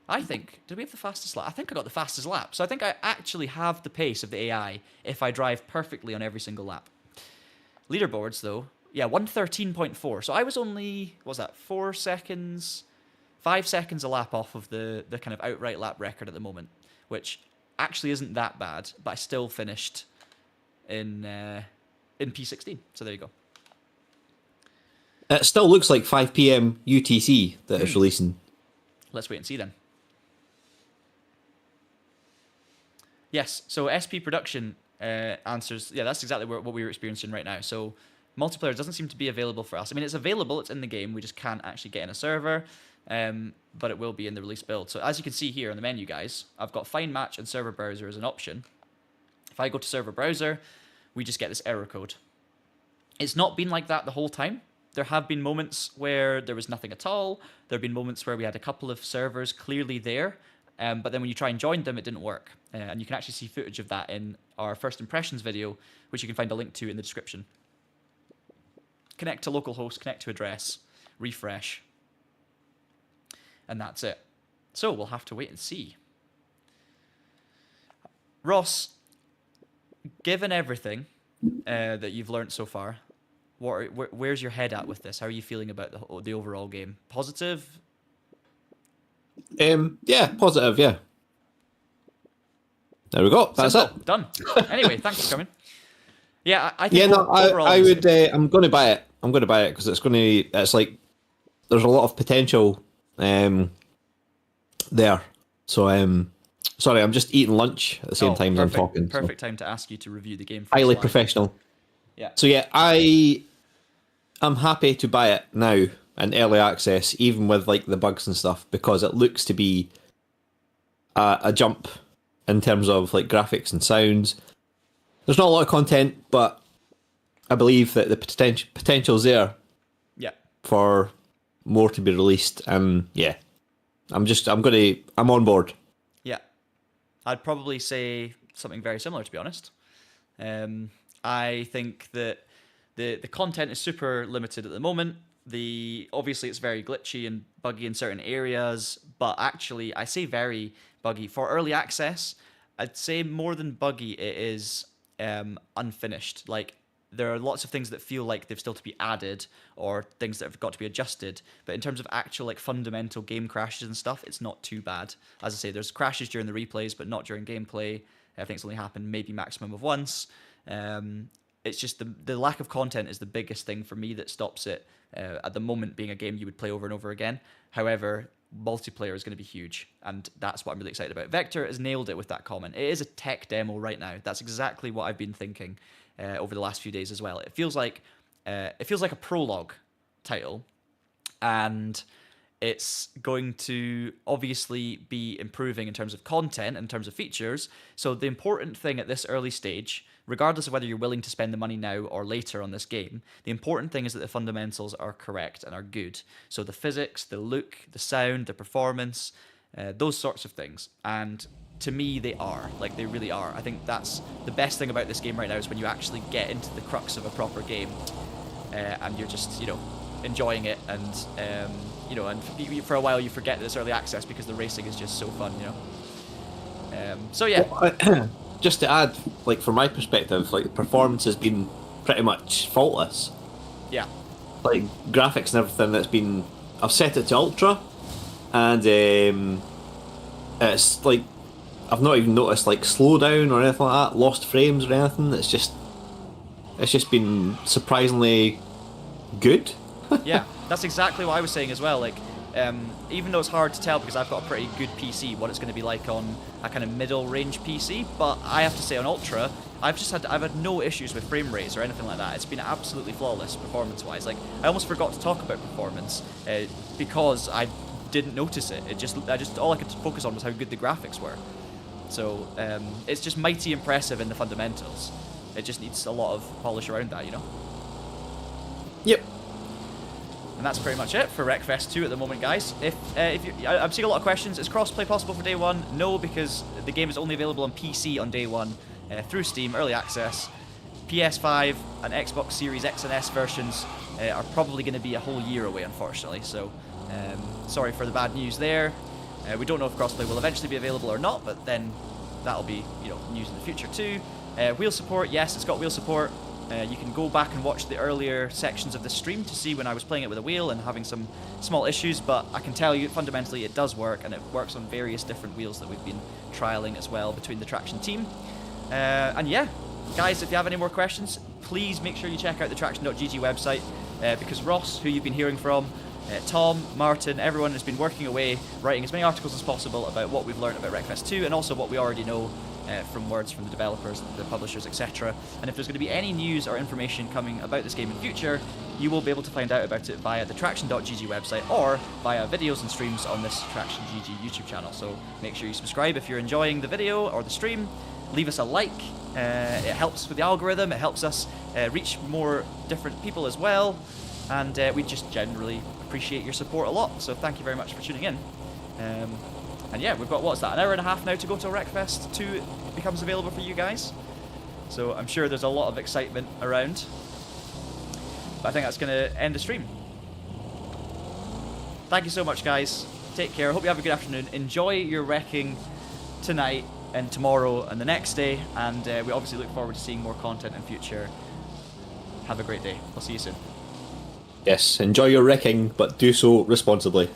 I think, did we have the fastest lap? I think I got the fastest lap. So I think I actually have the pace of the AI if I drive perfectly on every single lap. Leaderboards, though. Yeah, 113.4. So I was only, what was that, 4 seconds, 5 seconds a lap off of the kind of outright lap record at the moment, which actually isn't that bad, but I still finished in P16. So there you go. It still looks like 5 PM UTC that it's releasing. Let's wait and see then. Yes, so SP production answers. Yeah, that's exactly what we were experiencing right now. So multiplayer doesn't seem to be available for us. I mean, it's available, it's in the game. We just can't actually get in a server, but it will be in the release build. So as you can see here on the menu, guys, I've got Find Match and Server Browser as an option. If I go to Server Browser, we just get this error code. It's not been like that the whole time. There have been moments where there was nothing at all. There have been moments where we had a couple of servers clearly there, but then when you try and join them, it didn't work. And you can actually see footage of that in our first impressions video, which you can find a link to in the description. Connect to localhost, connect to address, refresh, and that's it. So we'll have to wait and see. Ross, given everything that you've learned so far, where's your head at with this? How are you feeling about the overall game? Positive? Yeah, positive. Yeah. There we go. That's Simple. it. Done. Anyway, thanks for coming. Yeah, I think Yeah, no, overall I would. I'm going to buy it. I'm going to buy it because it's going to. It's like there's a lot of potential there. So sorry, I'm just eating lunch at the same time as I'm talking. Perfect time to ask you to review the game. Highly professional. Yeah. So yeah, I'm happy to buy it now in early access, even with like the bugs and stuff, because it looks to be a jump in terms of like graphics and sounds. There's not a lot of content, but I believe that the potential's there. Yeah. For more to be released, yeah, I'm on board. Yeah, I'd probably say something very similar, to be honest. I think that the content is super limited at the moment. Obviously it's very glitchy and buggy in certain areas, but actually I say very buggy for early access. I'd say more than buggy, it is unfinished. Like, there are lots of things that feel like they've still to be added or things that have got to be adjusted. But in terms of actual like fundamental game crashes and stuff, it's not too bad. As I say, there's crashes during the replays, but not during gameplay. I think it's only happened maybe maximum of once. It's just the lack of content is the biggest thing for me that stops it at the moment being a game you would play over and over again. However, multiplayer is going to be huge, and that's what I'm really excited about. Vector has nailed it with that comment. It is a tech demo right now. That's exactly what I've been thinking over the last few days as well. It feels like a prologue title, and it's going to obviously be improving in terms of content, in terms of features. So the important thing at this early stage, regardless of whether you're willing to spend the money now or later on this game, the important thing is that the fundamentals are correct and are good. So the physics, the look, the sound, the performance, those sorts of things. And to me, they are. Like, they really are. I think that's the best thing about this game right now, is when you actually get into the crux of a proper game and you're just, enjoying it, and and for a while you forget that it's early access because the racing is just so fun, so yeah. Well, just to add, like, from my perspective, like, the performance has been pretty much faultless. Yeah. Like, graphics and everything, I've set it to ultra, and it's like, I've not even noticed like slowdown or anything like that, lost frames or anything. It's just been surprisingly good. Yeah, that's exactly what I was saying as well. Like, even though it's hard to tell because I've got a pretty good PC, what it's going to be like on a kind of middle range PC, but I have to say on Ultra, I've had no issues with frame rates or anything like that. It's been absolutely flawless performance wise. Like, I almost forgot to talk about performance because I didn't notice it. All I could focus on was how good the graphics were. So it's just mighty impressive in the fundamentals. It just needs a lot of polish around that, Yep. And that's pretty much it for Wreckfest 2 at the moment, guys. I'm seeing a lot of questions. Is crossplay possible for day one? No, because the game is only available on PC on day one through Steam, early access. PS5 and Xbox Series X and S versions are probably going to be a whole year away, unfortunately. So sorry for the bad news there. We don't know if crossplay will eventually be available or not, but then that'll be news in the future too. Wheel support, yes, it's got wheel support. You can go back and watch the earlier sections of the stream to see when I was playing it with a wheel and having some small issues, but I can tell you fundamentally it does work, and it works on various different wheels that we've been trialing as well between the Traxion team. And yeah, guys, if you have any more questions, please make sure you check out the TraxionGG website, because Ross, who you've been hearing from, Tom, Martin, everyone has been working away, writing as many articles as possible about what we've learned about Wreckfest 2, and also what we already know from words from the developers, the publishers, etc. And if there's going to be any news or information coming about this game in future, you will be able to find out about it via the TraxionGG website or via videos and streams on this TraxionGG YouTube channel. So make sure you subscribe if you're enjoying the video or the stream. Leave us a like. It helps with the algorithm. It helps us reach more different people as well. and we just generally appreciate your support a lot. So thank you very much for tuning in. And yeah, we've got, what's that, an hour and a half now to go till Wreckfest 2 becomes available for you guys. So I'm sure there's a lot of excitement around. But I think that's going to end the stream. Thank you so much, guys. Take care. Hope you have a good afternoon. Enjoy your wrecking tonight and tomorrow and the next day. And we obviously look forward to seeing more content in future. Have a great day. I'll see you soon. Yes, enjoy your wrecking, but do so responsibly.